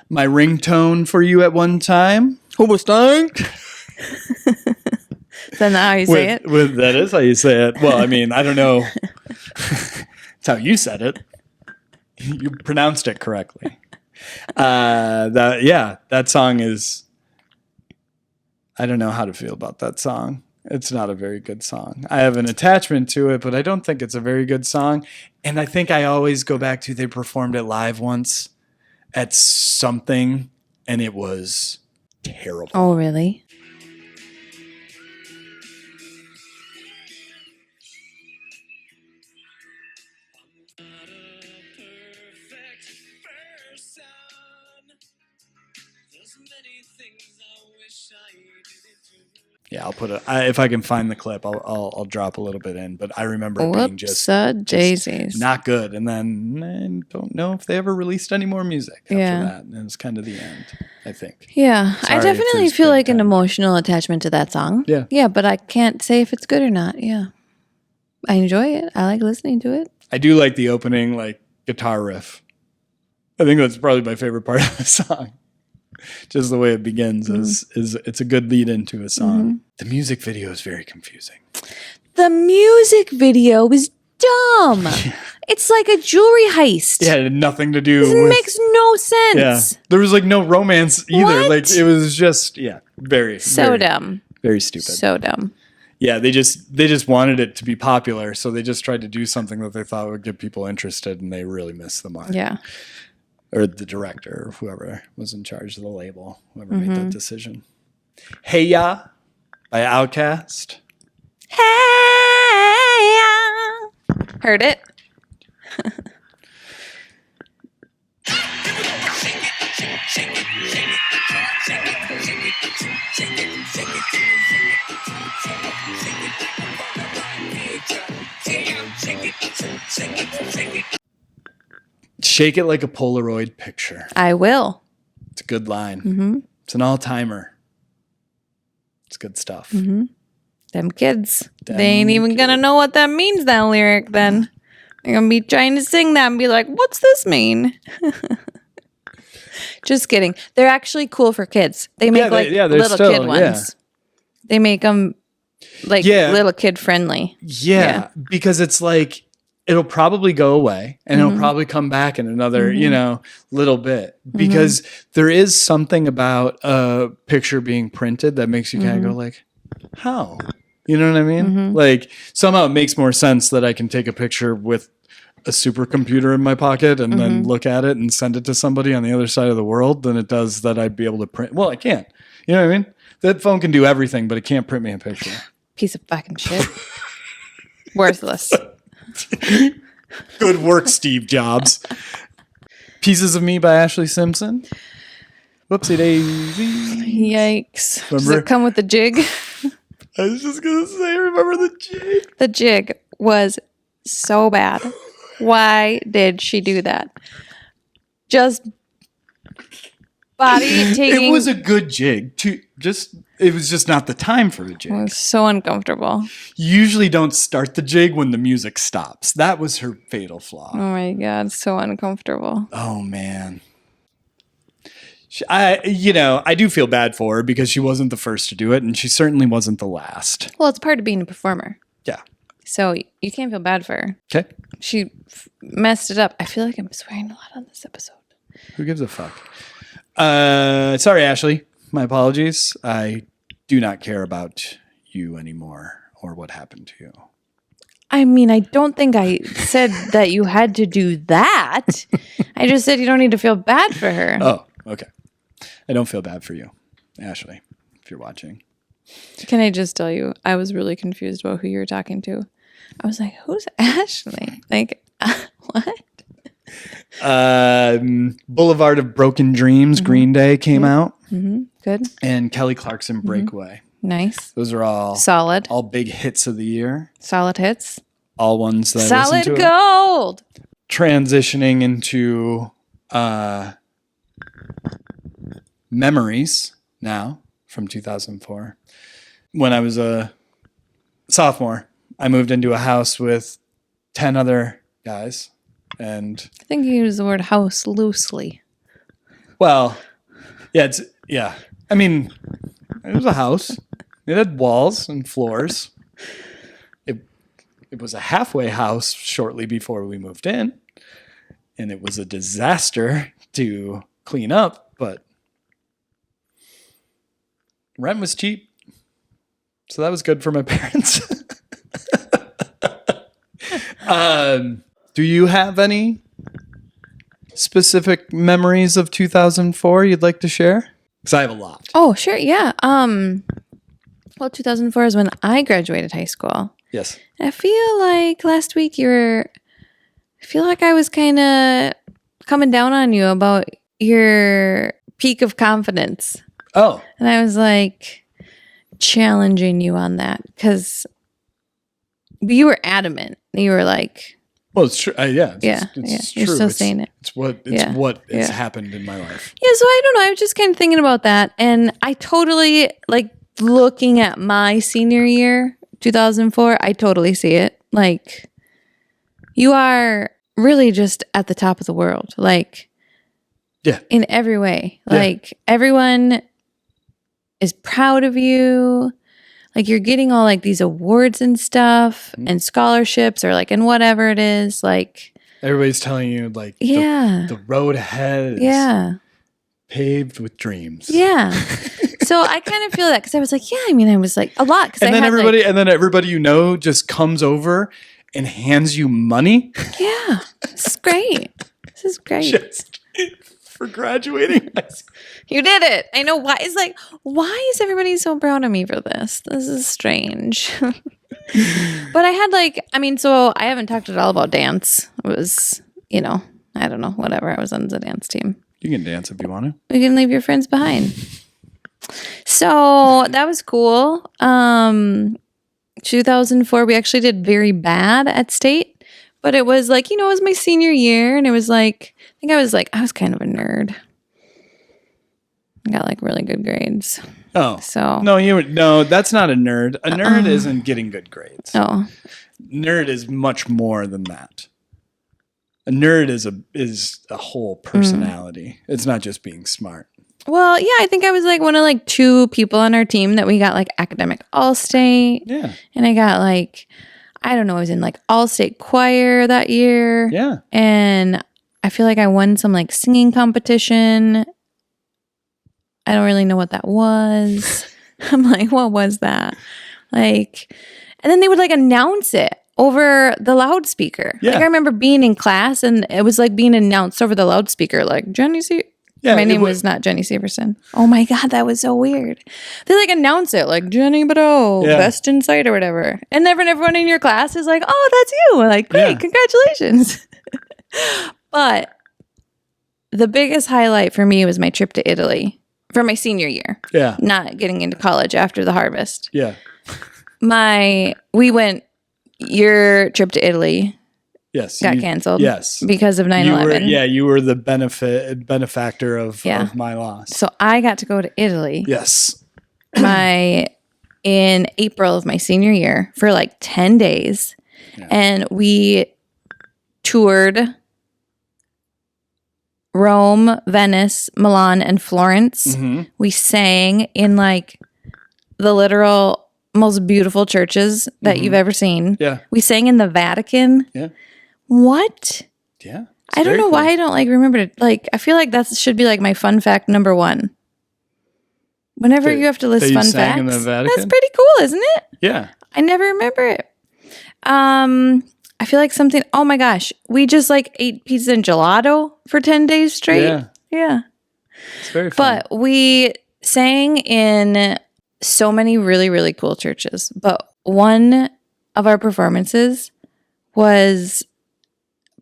ringtone for you at one time. Who was dying? Is that not how you say it? That is how you say it. Well, I mean, I don't know. It's how you said it. You pronounced it correctly. That song is, I don't know how to feel about that song. It's not a very good song. I have an attachment to it, but I don't think it's a very good song. And I think I always go back to, they performed it live once at something, and it was terrible. Oh, really? Yeah, I'll put if I can find the clip, I'll drop a little bit in. But I remember it being just daisies. not good. And then I don't know if they ever released any more music after that. And it was kind of the end, I think. Yeah, Sorry I if definitely there's feel been like an time. emotional attachment to that song. Yeah. Yeah, but I can't say if it's good or not. Yeah. I enjoy it. I like listening to it. I do like the opening, like guitar riff. I think that's probably my favorite part of the song. Just the way it begins is it's a good lead into a song. The music video is very confusing. The music video is dumb. It's like a jewelry heist. Yeah, it had nothing to do It with... makes no sense. Yeah. There was like no romance either. What? Like it was just, very Dumb. Very stupid. So dumb. Yeah, they just wanted it to be popular, so they just tried to do something that they thought would get people interested, and they really missed the mark. Yeah. Or the director, or whoever was in charge of the label, whoever made that decision. Hey Ya by Outkast. Hey, yeah. Heard it? Shake it like a Polaroid picture. I will. It's a good line. It's an all-timer. It's good stuff. Them kids. They ain't even gonna know what that means, that lyric, then. They're gonna be trying to sing that and be like, what's this mean? Just kidding. They're actually cool for kids. They make they're little still, kid ones. They make them like little kid friendly. Yeah, because it's like, it'll probably go away and it'll probably come back in another, little bit, because there is something about a picture being printed that makes you kind of go like, how? You know what I mean? Like somehow it makes more sense that I can take a picture with a supercomputer in my pocket and then look at it and send it to somebody on the other side of the world than it does that I'd be able to print. Well, I can't. You know what I mean? That phone can do everything, but it can't print me a picture. Piece of fucking shit. Worthless. Good work, Steve Jobs. Pieces of Me by Ashley Simpson. Whoopsie daisy. Yikes. Does Remember? it come with the jig? I was just going to say, remember the jig? The jig was so bad. Why did she do that? Just body taking. It was a good jig. It was just not the time for a jig. It was so uncomfortable. You usually don't start the jig when the music stops. That was her fatal flaw. Oh my God, so uncomfortable. Oh, man. I do feel bad for her because she wasn't the first to do it, and she certainly wasn't the last. Well, it's part of being a performer. Yeah. So you can't feel bad for her. Okay. She messed it up. I feel like I'm swearing a lot on this episode. Who gives a fuck? Sorry, Ashley. My apologies. I do not care about you anymore or what happened to you. I mean, I don't think I said that you had to do that. I just said you don't need to feel bad for her. Oh, okay. I don't feel bad for you, Ashley, if you're watching. Can I just tell you, I was really confused about who you were talking to. I was like, who's Ashley? Like, what? Boulevard of Broken Dreams, Green Day came out. Mm-hmm. Good. And Kelly Clarkson, Breakaway. Nice. Those are all solid. All big hits of the year. Solid hits. All ones that solid I listened to. Gold. Transitioning into memories now from 2004. When I was a sophomore, I moved into a house with 10 other guys. And I think you use the word house loosely. Well, yeah. I mean, it was a house. It had walls and floors. It was a halfway house shortly before we moved in. And it was a disaster to clean up, but rent was cheap. So that was good for my parents. Do you have any specific memories of 2004 you'd like to share? Because I have a lot. Oh, sure. Yeah. Well, 2004 is when I graduated high school. Yes. I feel like last week I feel like I was kind of coming down on you about your peak of confidence. Oh. And I was like challenging you on that because you were adamant. You were like, well, it's true. Yeah. It's You're true. still saying it. It's what has happened in my life. Yeah. So I don't know. I was just kind of thinking about that. And I totally, like, looking at my senior year, 2004, I totally see it. Like, you are really just at the top of the world. Like, yeah, in every way. Yeah. Like, everyone is proud of you. Like, you're getting all like these awards and stuff and scholarships or like, and whatever it is. Like, everybody's telling you, like, yeah, the road ahead is paved with dreams. Yeah. So I kind of feel that because I was like, I was like a lot. And then everybody you know just comes over and hands you money. Yeah, this is great. This is great. Just for graduating. You did it. I know. Why is everybody so proud of me for this? This is strange. But I had so I haven't talked at all about dance. It was, I don't know, whatever. I was on the dance team. You can dance if you want to. We can leave your friends behind. So that was cool. 2004, we actually did very bad at state, but it was like, it was my senior year, and it was like, I was kind of a nerd. I got like really good grades. Oh, so no, that's not a nerd. A nerd isn't getting good grades. Oh, nerd is much more than that. A nerd is a whole personality. It's not just being smart. Well, yeah, I think I was like one of like two people on our team that we got like academic all-state. Yeah. And I got like, I don't know, I was in like all-state choir that year. Yeah. And I feel like I won some like singing competition. I don't really know what that was. I'm like, what was that? Like, and then they would like announce it over the loudspeaker. Yeah. Like I remember being in class and it was like being announced over the loudspeaker, like Jenni my name was not Jenni Severson. Oh my God, that was so weird. They like announce it like Jenni Badeau, best in sight or whatever. And then everyone in your class is like, oh, that's you. Like, great, congratulations. But the biggest highlight for me was my trip to Italy for my senior year. Yeah. Not getting into college after the harvest. Yeah. Your trip to Italy got canceled. Yes. Because of 9/11. You were the benefactor of my loss. So I got to go to Italy. Yes. In April of my senior year for like 10 days. Yeah. And we toured Rome, Venice, Milan, and Florence. We sang in like the literal most beautiful churches that you've ever seen. Yeah. We sang in the Vatican. Yeah. What? Yeah. I don't know why I don't like remember it. Like, I feel like that should be like my fun fact number one. Whenever you have to list you fun sang in facts, the Vatican? that's pretty cool, isn't it? Yeah. I never remember it. I feel like something. Oh my gosh, we just like ate pizza and gelato for 10 days straight. Yeah. Yeah. It's very fun. But we sang in so many really, really cool churches. But one of our performances was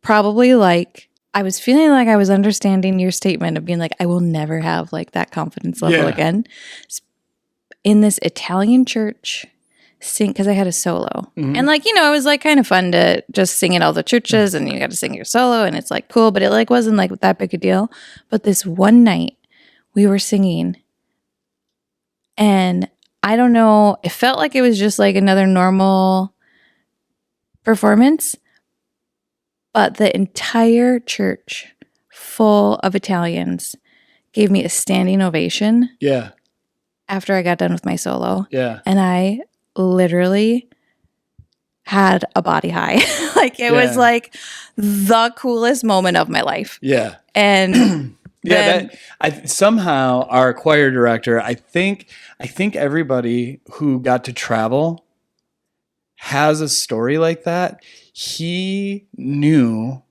probably like, I was feeling like I was understanding your statement of being like, I will never have like that confidence level again. In this Italian church, sing, because I had a solo. And like, you know, it was like kind of fun to just sing at all the churches and you got to sing your solo and it's like cool, but it like wasn't like that big a deal. But this one night we were singing and I don't know, it felt like it was just like another normal performance, but the entire church full of Italians gave me a standing ovation Yeah. after I got done with my solo. Yeah. And I literally had a body high. Like it was like the coolest moment of my life. Yeah. And then, somehow our choir director, I think everybody who got to travel has a story like that. He knew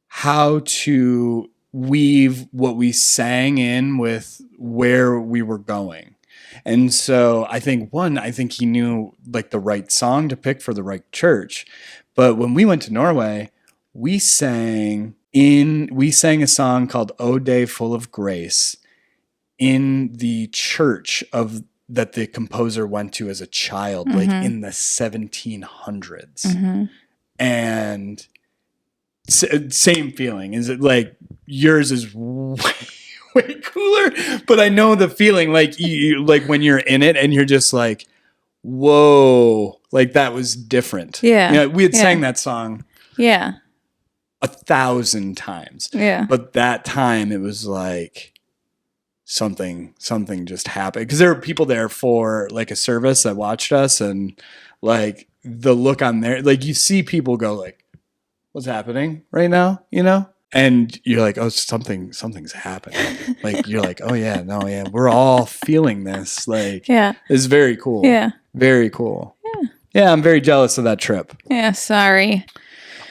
how to weave what we sang in with where we were going. And so I think he knew like the right song to pick for the right church. But when we went to Norway, we sang a song called "O Day Full of Grace" in the church that the composer went to as a child, like in the 1700s. And same feeling. Is it like yours is way cooler? But I know the feeling, like you like when you're in it and you're just like, whoa, like that was different. Yeah. You know, we had sang that song yeah. 1,000 times. Yeah. But that time it was like something just happened. Because there were people there for like a service that watched us, and like the look on there, like you see people go like, what's happening right now, you know? And you're like, oh, something's happening. Like you're like, oh yeah, no, yeah, we're all feeling this. Like, Yeah. it's very cool. Yeah. Very cool. Yeah, I'm very jealous of that trip. Yeah. Sorry.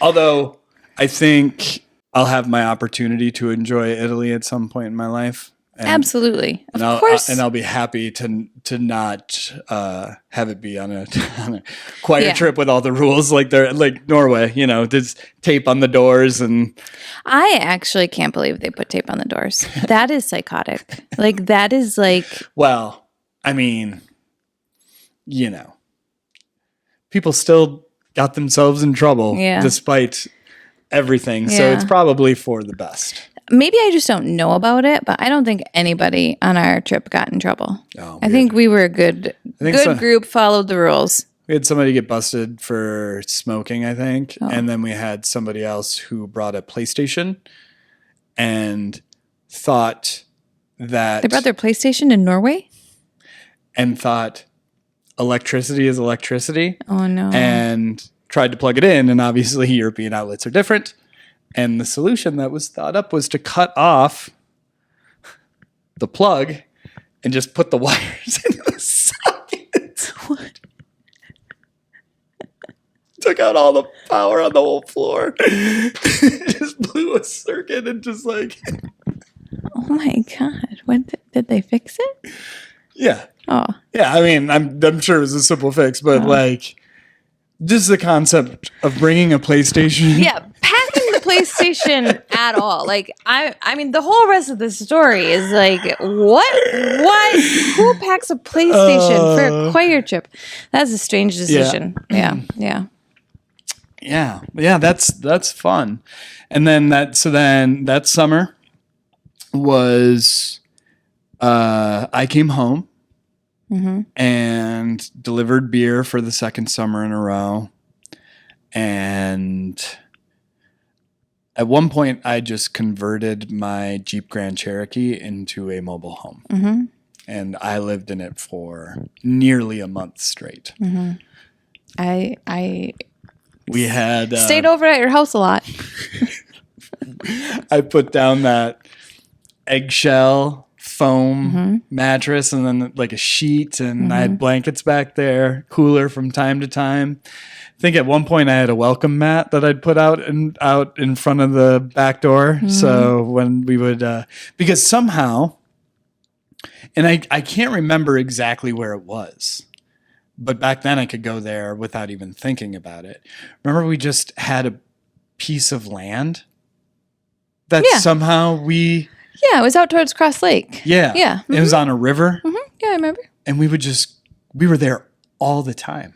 Although I think I'll have my opportunity to enjoy Italy at some point in my life. Absolutely. Of And course. I'll be happy to not have it be on a choir trip with all the rules like Norway. You know, there's tape on the doors, and I actually can't believe they put tape on the doors. That is psychotic. Like that is like. well, I mean, you know, people still got themselves in trouble despite everything. So it's probably for the best. Maybe I just don't know about it, but I don't think anybody on our trip got in trouble. Oh, I think we were a good group, followed the rules. We had somebody get busted for smoking, I think. And then we had somebody else who brought a PlayStation and thought that... They brought their PlayStation in Norway? And thought electricity is electricity. Oh, no. And tried to plug it in. And obviously European outlets are different. And the solution that was thought up was to cut off the plug and just put the wires into the socket. What? Took out all the power on the whole floor. Just blew a circuit and just like... Oh my God. When did they fix it? Yeah. Oh. Yeah, I mean, I'm sure it was a simple fix, but like... Just the concept of bringing a PlayStation. Yeah, packing the PlayStation at all. Like I mean, the whole rest of the story is like, what? Who packs a PlayStation for a choir trip? That's a strange decision. Yeah. That's fun. And then that summer was I came home. And delivered beer for the second summer in a row. And At one point, I just converted my Jeep Grand Cherokee into a mobile home. And I lived in it for nearly a month straight. I We had... stayed over at your house a lot. I put down that eggshell foam mattress and then like a sheet, and I had blankets back there, cooler from time to time. I think at one point I had a welcome mat that I'd put out in front of the back door. So when we would, because somehow, and I can't remember exactly where it was, but back then I could go there without even thinking about it. Remember, we just had a piece of land that somehow we... Yeah, it was out towards Cross Lake. Yeah. Yeah. It was on a river. Yeah, I remember. And we were there all the time.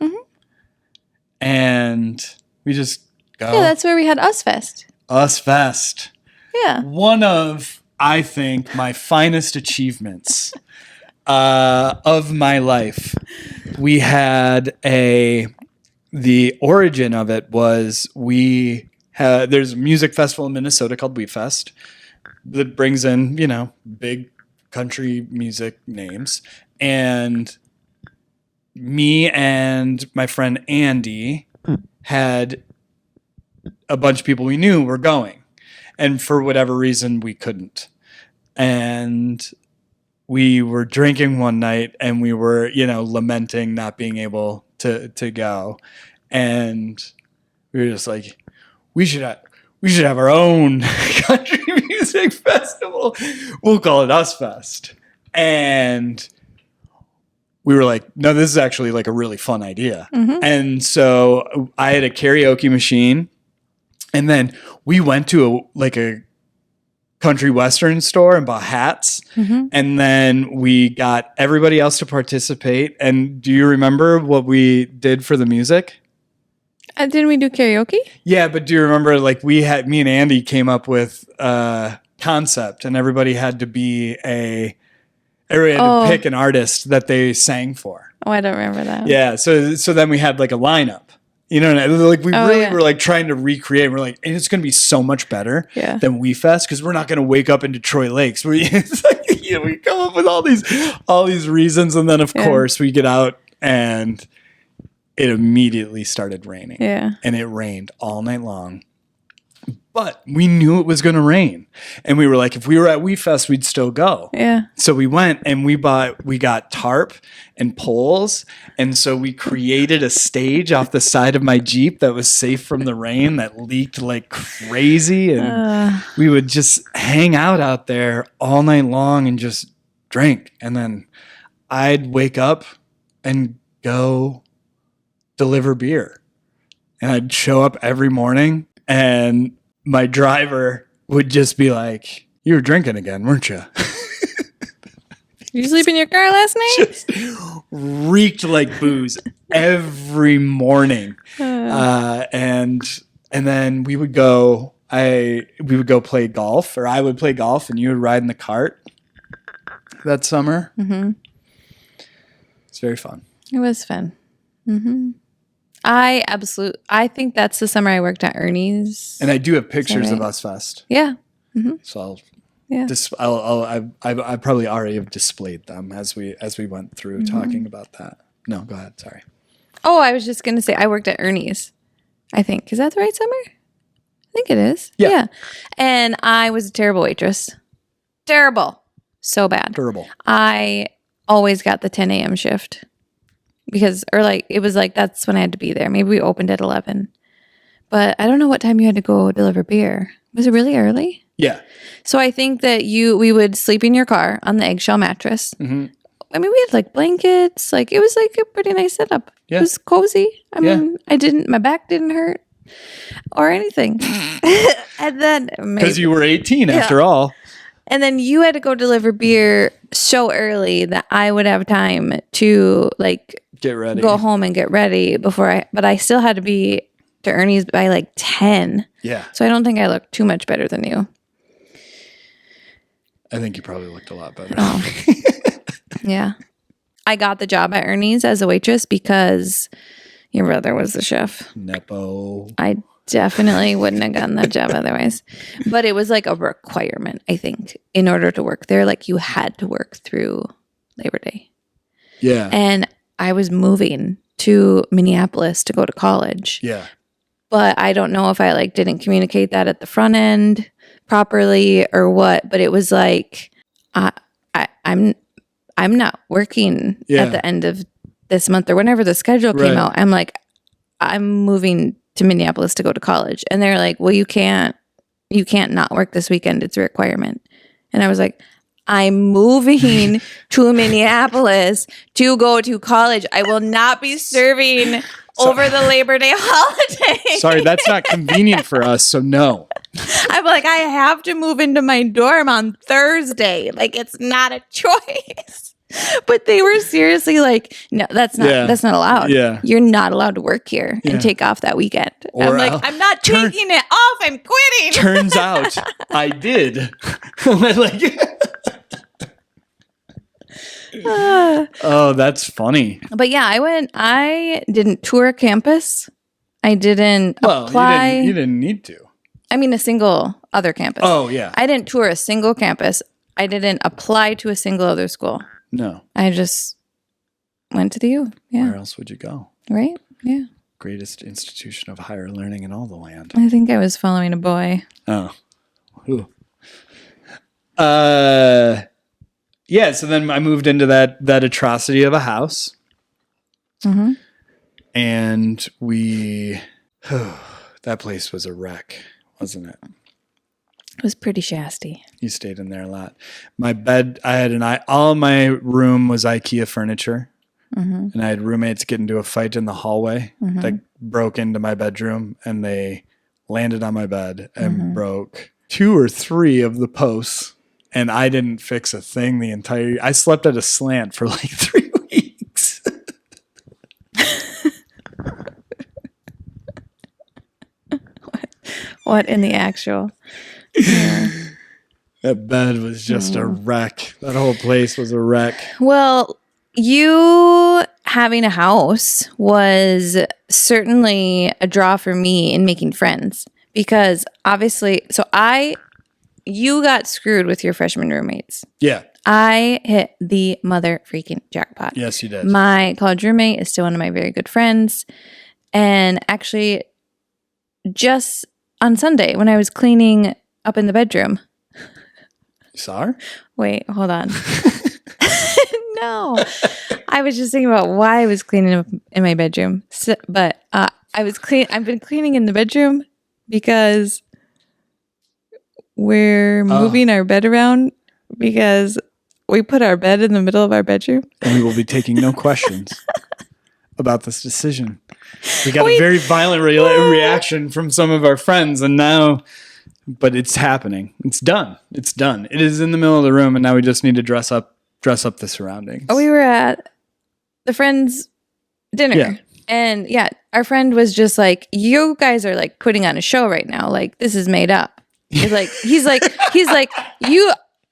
And we just go. Yeah, that's where we had Us Fest. Us Fest. Yeah. One of, I think, my finest achievements of my life. We had the origin of it was there's a music festival in Minnesota called We Fest that brings in, big country music names. And me and my friend Andy had a bunch of people we knew were going. And for whatever reason, we couldn't. And we were drinking one night and we were, lamenting not being able to go. And we were just like, we should have our own country music festival. We'll call it Us Fest. And we were like, no, this is actually like a really fun idea. And so I had a karaoke machine, and then we went to a country western store and bought hats. And then we got everybody else to participate. And do you remember what we did for the music? Didn't we do karaoke? Yeah, but do you remember, me and Andy came up with a concept, and everybody had to to pick an artist that they sang for. Oh, I don't remember that. Yeah, so then we had like a lineup. We were like trying to recreate. We're like, and it's going to be so much better than We Fest because we're not going to wake up in Detroit Lakes. We come up with all these reasons, and then of course we get out and it immediately started raining. Yeah. And it rained all night long. But we knew it was going to rain. And we were like, if we were at We Fest, we'd still go. Yeah. So we went and we got tarp and poles. And so we created a stage off the side of my Jeep that was safe from the rain that leaked like crazy. And we would just hang out there all night long and just drink. And then I'd wake up and go deliver beer. And I'd show up every morning, and my driver would just be like, you were drinking again, weren't you? Did you sleep in your car last night? Just reeked like booze every morning. And then we would go play golf, or I would play golf and you would ride in the cart that summer. It's very fun. It was fun. I think that's the summer I worked at Ernie's. And I do have pictures of Us Fest. Yeah. So I probably already have displayed them as we went through talking about that. No, go ahead. Sorry. Oh, I was just going to say I worked at Ernie's, I think. Is that the right summer? I think it is. Yeah. And I was a terrible waitress. Terrible. So bad. Terrible. I always got the 10 a.m. shift. It was like, that's when I had to be there. Maybe we opened at 11. But I don't know what time you had to go deliver beer. Was it really early? Yeah. So I think that we would sleep in your car on the eggshell mattress. I mean, we had like blankets. Like, it was like a pretty nice setup. Yeah. It was cozy. I mean, my back didn't hurt or anything. And then because you were 18 after all. And then you had to go deliver beer so early that I would have time to get ready, go home and get ready but I still had to be to Ernie's by like 10. Yeah. So I don't think I looked too much better than you. I think you probably looked a lot better. Oh. Yeah. I got the job at Ernie's as a waitress because your brother was the chef. Nepo. definitely wouldn't have gotten that job otherwise. But it was like a requirement, I think, in order to work there. Like you had to work through Labor Day. Yeah. And I was moving to Minneapolis to go to college. Yeah. But I don't know if I like didn't communicate that at the front end properly or what. But it was like I'm not working Yeah. at the end of this month or whenever the schedule came Right. out. I'm like, I'm moving to Minneapolis to go to college. And they're like, well, you can't not work this weekend. It's a requirement. And I was like, I'm moving to Minneapolis to go to college. I will not be serving over the Labor Day holiday. Sorry, that's not convenient for us. So no. I'm like, I have to move into my dorm on Thursday. Like, it's not a choice. But they were seriously like, no, that's not allowed. Yeah. You're not allowed to work here Yeah. and take off that weekend. Or I'm like, I'm not taking it off. I'm quitting. Turns out I did. Like, oh, that's funny. But yeah, I didn't tour campus. I didn't apply. You didn't need to. I mean, a single other campus. Oh, yeah. I didn't tour a single campus. I didn't apply to a single other school. No. I just went to the U. Yeah. Where else would you go? Right? Yeah. Greatest institution of higher learning in all the land. I think I was following a boy. Oh. Ooh. Yeah, so then I moved into that atrocity of a house. Mm-hmm. And that place was a wreck, wasn't it? It was pretty shasty. You stayed in there a lot. My bed, all my room was IKEA furniture. Mm-hmm. And I had roommates get into a fight in the hallway that broke into my bedroom, and they landed on my bed and broke 2 or 3 of the posts. And I didn't fix a thing I slept at a slant for like 3 weeks. What in the actual? That bed was just a wreck. That whole place was a wreck. Well, you having a house was certainly a draw for me in making friends because obviously, you got screwed with your freshman roommates. Yeah. I hit the mother freaking jackpot. Yes, you did. My college roommate is still one of my very good friends. And actually, just on Sunday, when I was cleaning up in the bedroom. You saw her? Wait, hold on. No. I was just thinking about why I was cleaning up in my bedroom. I've been cleaning in the bedroom because we're moving our bed around because we put our bed in the middle of our bedroom. And we will be taking no questions about this decision. We got a very violent reaction from some of our friends, and now, but it's happening. It's done. It's done. It is in the middle of the room, and now we just need to dress up the surroundings. We were at the friend's dinner. Yeah. And yeah, our friend was just like, you guys are like putting on a show right now. Like, this is made up. He's like,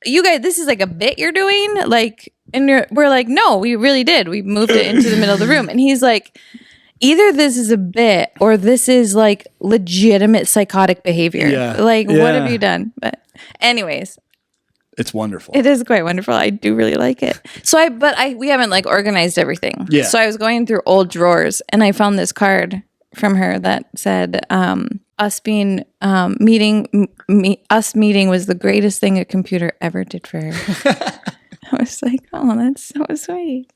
you guys, this is like a bit you're doing. Like, and we're like, no, we really did. We moved it into the middle of the room. And he's like, either this is a bit or this is like legitimate psychotic behavior. Yeah. Like, Yeah. what have you done? But anyways, It's wonderful. it is quite wonderful. I do really like it. So we haven't like organized everything. Yeah. So I was going through old drawers and I found this card from her that said, us meeting was the greatest thing a computer ever did for her. I was like, oh, that's so sweet.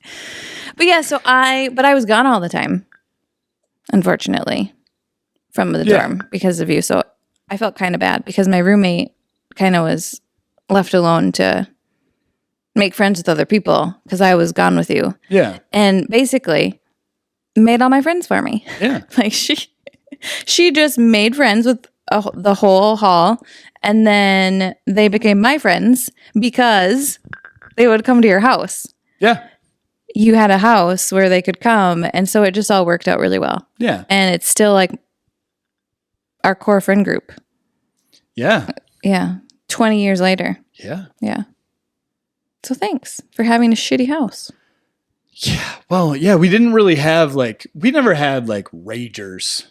But yeah, but I was gone all the time, unfortunately, from the dorm because of you. So I felt kind of bad because my roommate kind of was left alone to make friends with other people because I was gone with you. Yeah. And basically made all my friends for me. Yeah. Like she just made friends with the whole hall, and then they became my friends because they would come to your house. Yeah. You had a house where they could come, and so it just all worked out really well. Yeah. And it's still like our core friend group. Yeah. Yeah. 20 years later. Yeah. Yeah. So thanks for having a shitty house. Yeah. Well, yeah, we didn't really have we never had ragers.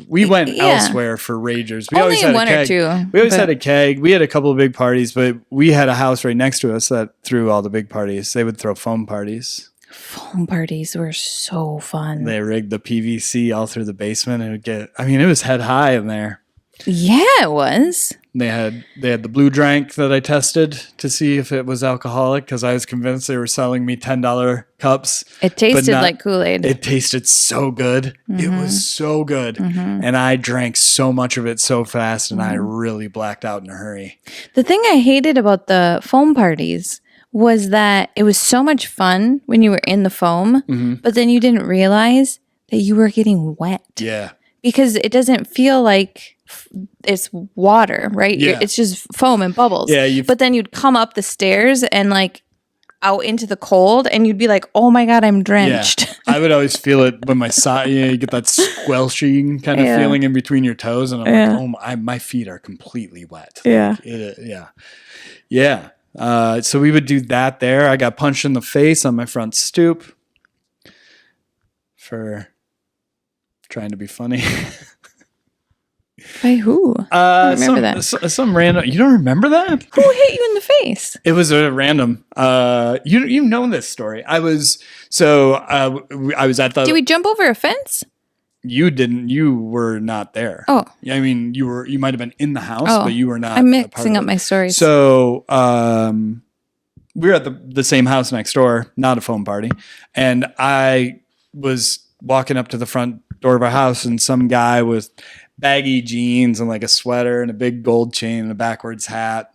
We went Yeah. elsewhere for ragers. We Only always had one a or keg. two, We always but- had a keg. We had a couple of big parties, but we had a house right next to us that threw all the big parties. They would throw foam parties. Home parties were so fun. They rigged the PVC all through the basement and it was head high in there. Yeah, it was. They had the blue drink that I tested to see if it was alcoholic because I was convinced they were selling me $10 cups. It tasted like Kool-Aid. It tasted so good. It was so good. And I drank so much of it so fast and I really blacked out in a hurry. The thing I hated about the foam parties was that it was so much fun when you were in the foam, but then you didn't realize that you were getting wet. Yeah. Because it doesn't feel like it's water, right? Yeah. It's just foam and bubbles. Yeah, but then you'd come up the stairs and like out into the cold and you'd be like, oh my God, I'm drenched. Yeah. I would always feel it when my side, you get that squelching kind of feeling in between your toes. And I'm like, oh, my feet are completely wet. Yeah. Like, yeah. So we would do that there. I got punched in the face on my front stoop for trying to be funny. By who? I remember that. Some random. You don't remember that? Who hit you in the face? It was a random. You know this story. I was at the. Did we jump over a fence? You didn't. You were not there. Oh. I mean, you were. You might have been in the house, Oh. but you were not. I'm a part mixing of up it. my stories. So, we were at the same house next door, not a foam party, and I was walking up to the front door of our house, and some guy with baggy jeans and like a sweater and a big gold chain and a backwards hat,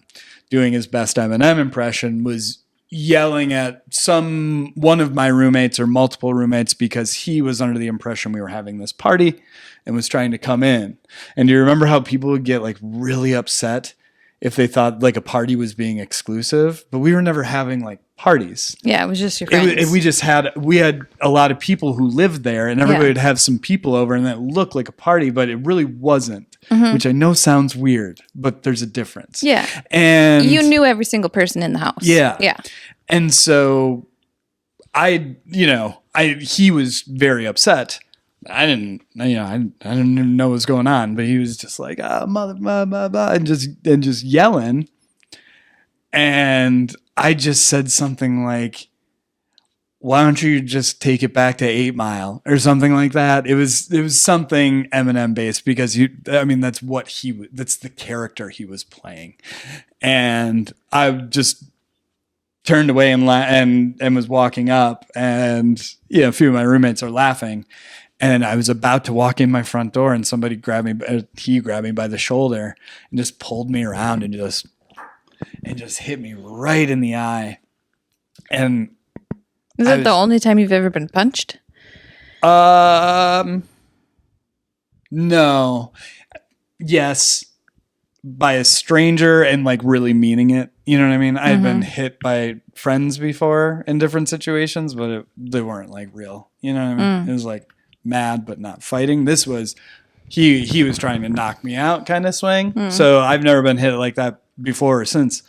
doing his best Eminem impression, was yelling at one of my roommates or multiple roommates because he was under the impression we were having this party and was trying to come in. And do you remember how people would get like really upset if they thought like a party was being exclusive? But we were never having like parties. Yeah, it was just your friends. We had a lot of people who lived there, and everybody would have some people over, and that looked like a party, but it really wasn't. Which I know sounds weird, but there's a difference. Yeah. And you knew every single person in the house. Yeah. Yeah. And so he was very upset. I didn't even know what was going on, but he was just like, mother, blah, blah, blah, and just yelling. And I just said something like, why don't you just take it back to 8 Mile or something like that? It was something Eminem based because that's the character he was playing. And I just turned away and was walking up, and a few of my roommates are laughing. And I was about to walk in my front door, and somebody grabbed me by the shoulder and just pulled me around and just hit me right in the eye. And Is that the only time you've ever been punched? No. Yes. By a stranger and like really meaning it. You know what I mean? I had been hit by friends before in different situations, but they weren't like real. You know what I mean? It was like mad but not fighting. This was he was trying to knock me out kind of swing. So I've never been hit like that before or since.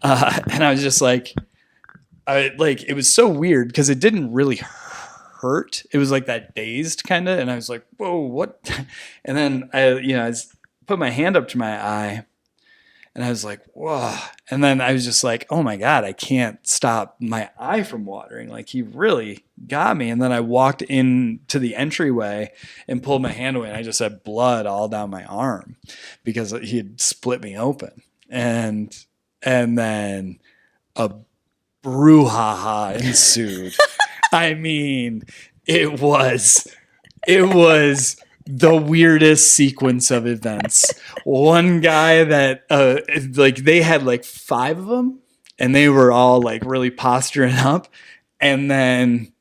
And I was just like, it was so weird because it didn't really hurt. It was like that dazed kind of, and I was like, whoa, what? And then I put my hand up to my eye, and I was like, whoa. And then I was just like, oh my God, I can't stop my eye from watering. Like, he really got me. And then I walked into the entryway and pulled my hand away, and I just had blood all down my arm because he had split me open. And then a brouhaha ensued. I mean, it was the weirdest sequence of events. One guy that they had like 5 of them, and they were all like really posturing up, and then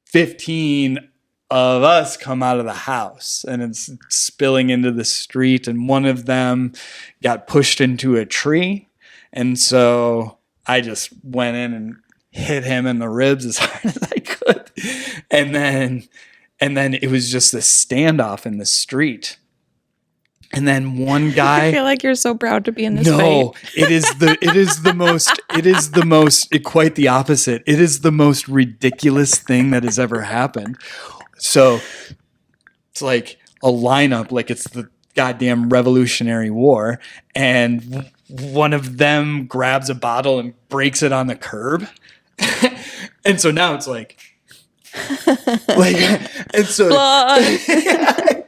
15 of us come out of the house, and it's spilling into the street, and one of them got pushed into a tree. And so I just went in and hit him in the ribs as hard as I could. And then it was just this standoff in the street. And then one guy, I feel like you're so proud to be in this no, fight. it is quite the opposite. It is the most ridiculous thing that has ever happened. So It's like a lineup, like it's the goddamn Revolutionary War, and one of them grabs a bottle and breaks it on the curb. And so now it's like, and so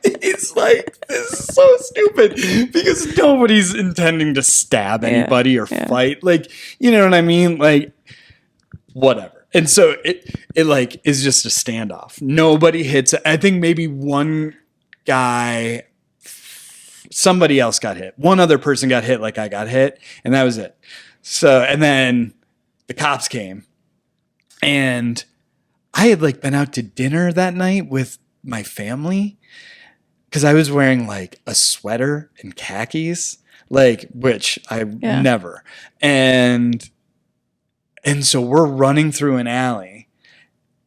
it's like, this is so stupid because nobody's intending to stab anybody or fight. Like, you know what I mean? Like, whatever. And so it like is just a standoff. Nobody hits it. I think maybe one guy, somebody else got hit. One other person got hit like I got hit, and that was it. So, and then the cops came, and I had like been out to dinner that night with my family because I was wearing like a sweater and khakis, like, which I never. And so we're running through an alley,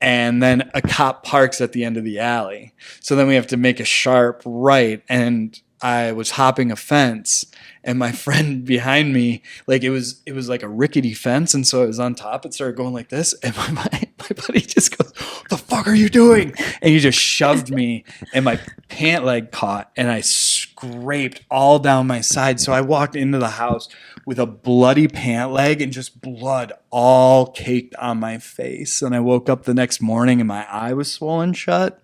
and then a cop parks at the end of the alley. So then we have to make a sharp right, and I was hopping a fence, and my friend behind me, like it was like a rickety fence, and so it was on top. It started going like this, and my buddy just goes, "What the fuck are you doing?" And he just shoved me, and my pant leg caught, and I scraped all down my side. So I walked into the house with a bloody pant leg and just blood all caked on my face. And I woke up the next morning, and my eye was swollen shut.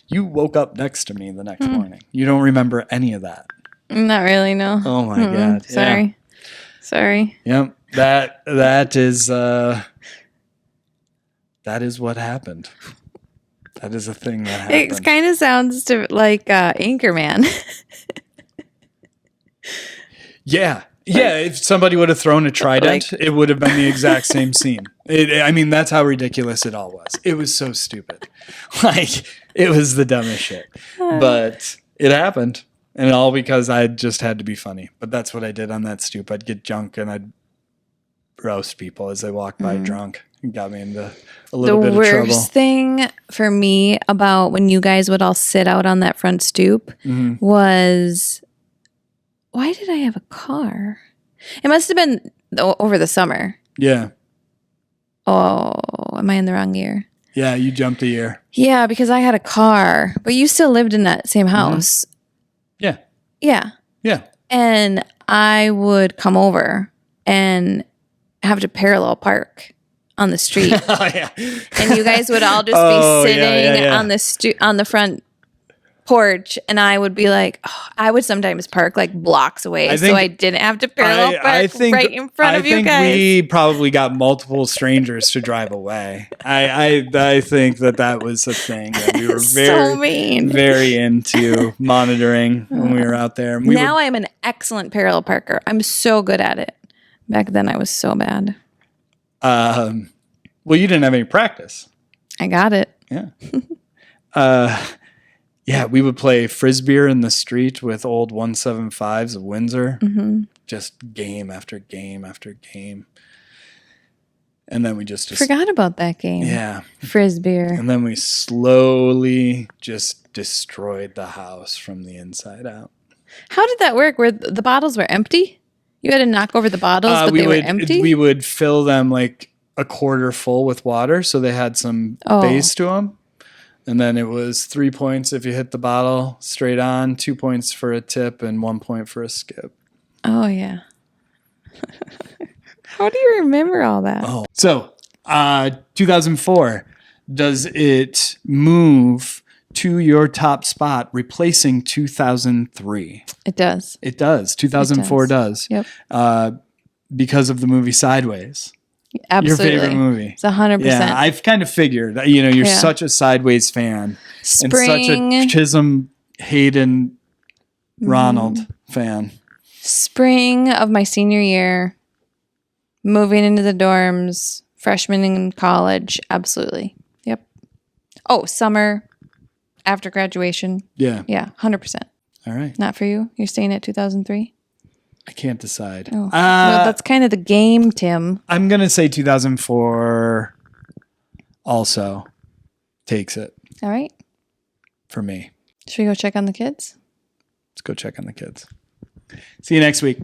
You woke up next to me the next morning. You don't remember any of that. Not really, no. Oh my God. Sorry. Yeah. Sorry. Yep. That is what happened. That is a thing that happened. It kind of sounds like Anchorman. Yeah. Yeah, if somebody would have thrown a trident, it would have been the exact same scene. I mean, that's how ridiculous it all was. It was so stupid. Like, it was the dumbest shit. But it happened. And all because I just had to be funny. But that's what I did on that stoop. I'd get drunk and I'd roast people as they walked by drunk. It got me into a little bit of trouble. The worst thing for me about when you guys would all sit out on that front stoop was... Why did I have a car? It must have been over the summer. Yeah. Oh, am I in the wrong year? Yeah, you jumped a year. Yeah, because I had a car, but you still lived in that same house. Yeah. Yeah. Yeah. And I would come over and have to parallel park on the street. Oh, yeah. And you guys would all just be sitting on the front porch, and I would be like, I would sometimes park like blocks away, so I didn't have to parallel park right in front of you guys. I think we probably got multiple strangers to drive away. I think that was a thing that we were very into monitoring when we were out there. Now I'm an excellent parallel parker. I'm so good at it. Back then I was so bad. Well, you didn't have any practice. I got it. Yeah. Yeah, we would play Frisbee in the street with old 175s of Windsor. Just game after game after game. And then we just forgot about that game. Yeah. Frisbee. And then we slowly just destroyed the house from the inside out. How did that work? Where the bottles were empty? You had to knock over the bottles, but they were empty? We would fill them like a quarter full with water, so they had some base to them. And then it was 3 points if you hit the bottle straight on, 2 points for a tip, and 1 point for a skip. Oh, yeah. How do you remember all that? Oh, so 2004, does it move to your top spot, replacing 2003? It does. It does. 2004 does. Yep. Because of the movie Sideways. Absolutely. Your favorite movie. It's 100%. Yeah, I've kind of figured, you're such a Sideways fan. Spring. And such a Chisholm, Hayden, Ronald fan. Spring of my senior year, moving into the dorms, freshman in college. Absolutely. Yep. Oh, summer after graduation. Yeah. Yeah, 100%. All right. Not for you? You're staying at 2003? I can't decide. Oh. Well, that's kind of the game, Tim. I'm going to say 2004 also takes it. All right. For me. Should we go check on the kids? Let's go check on the kids. See you next week.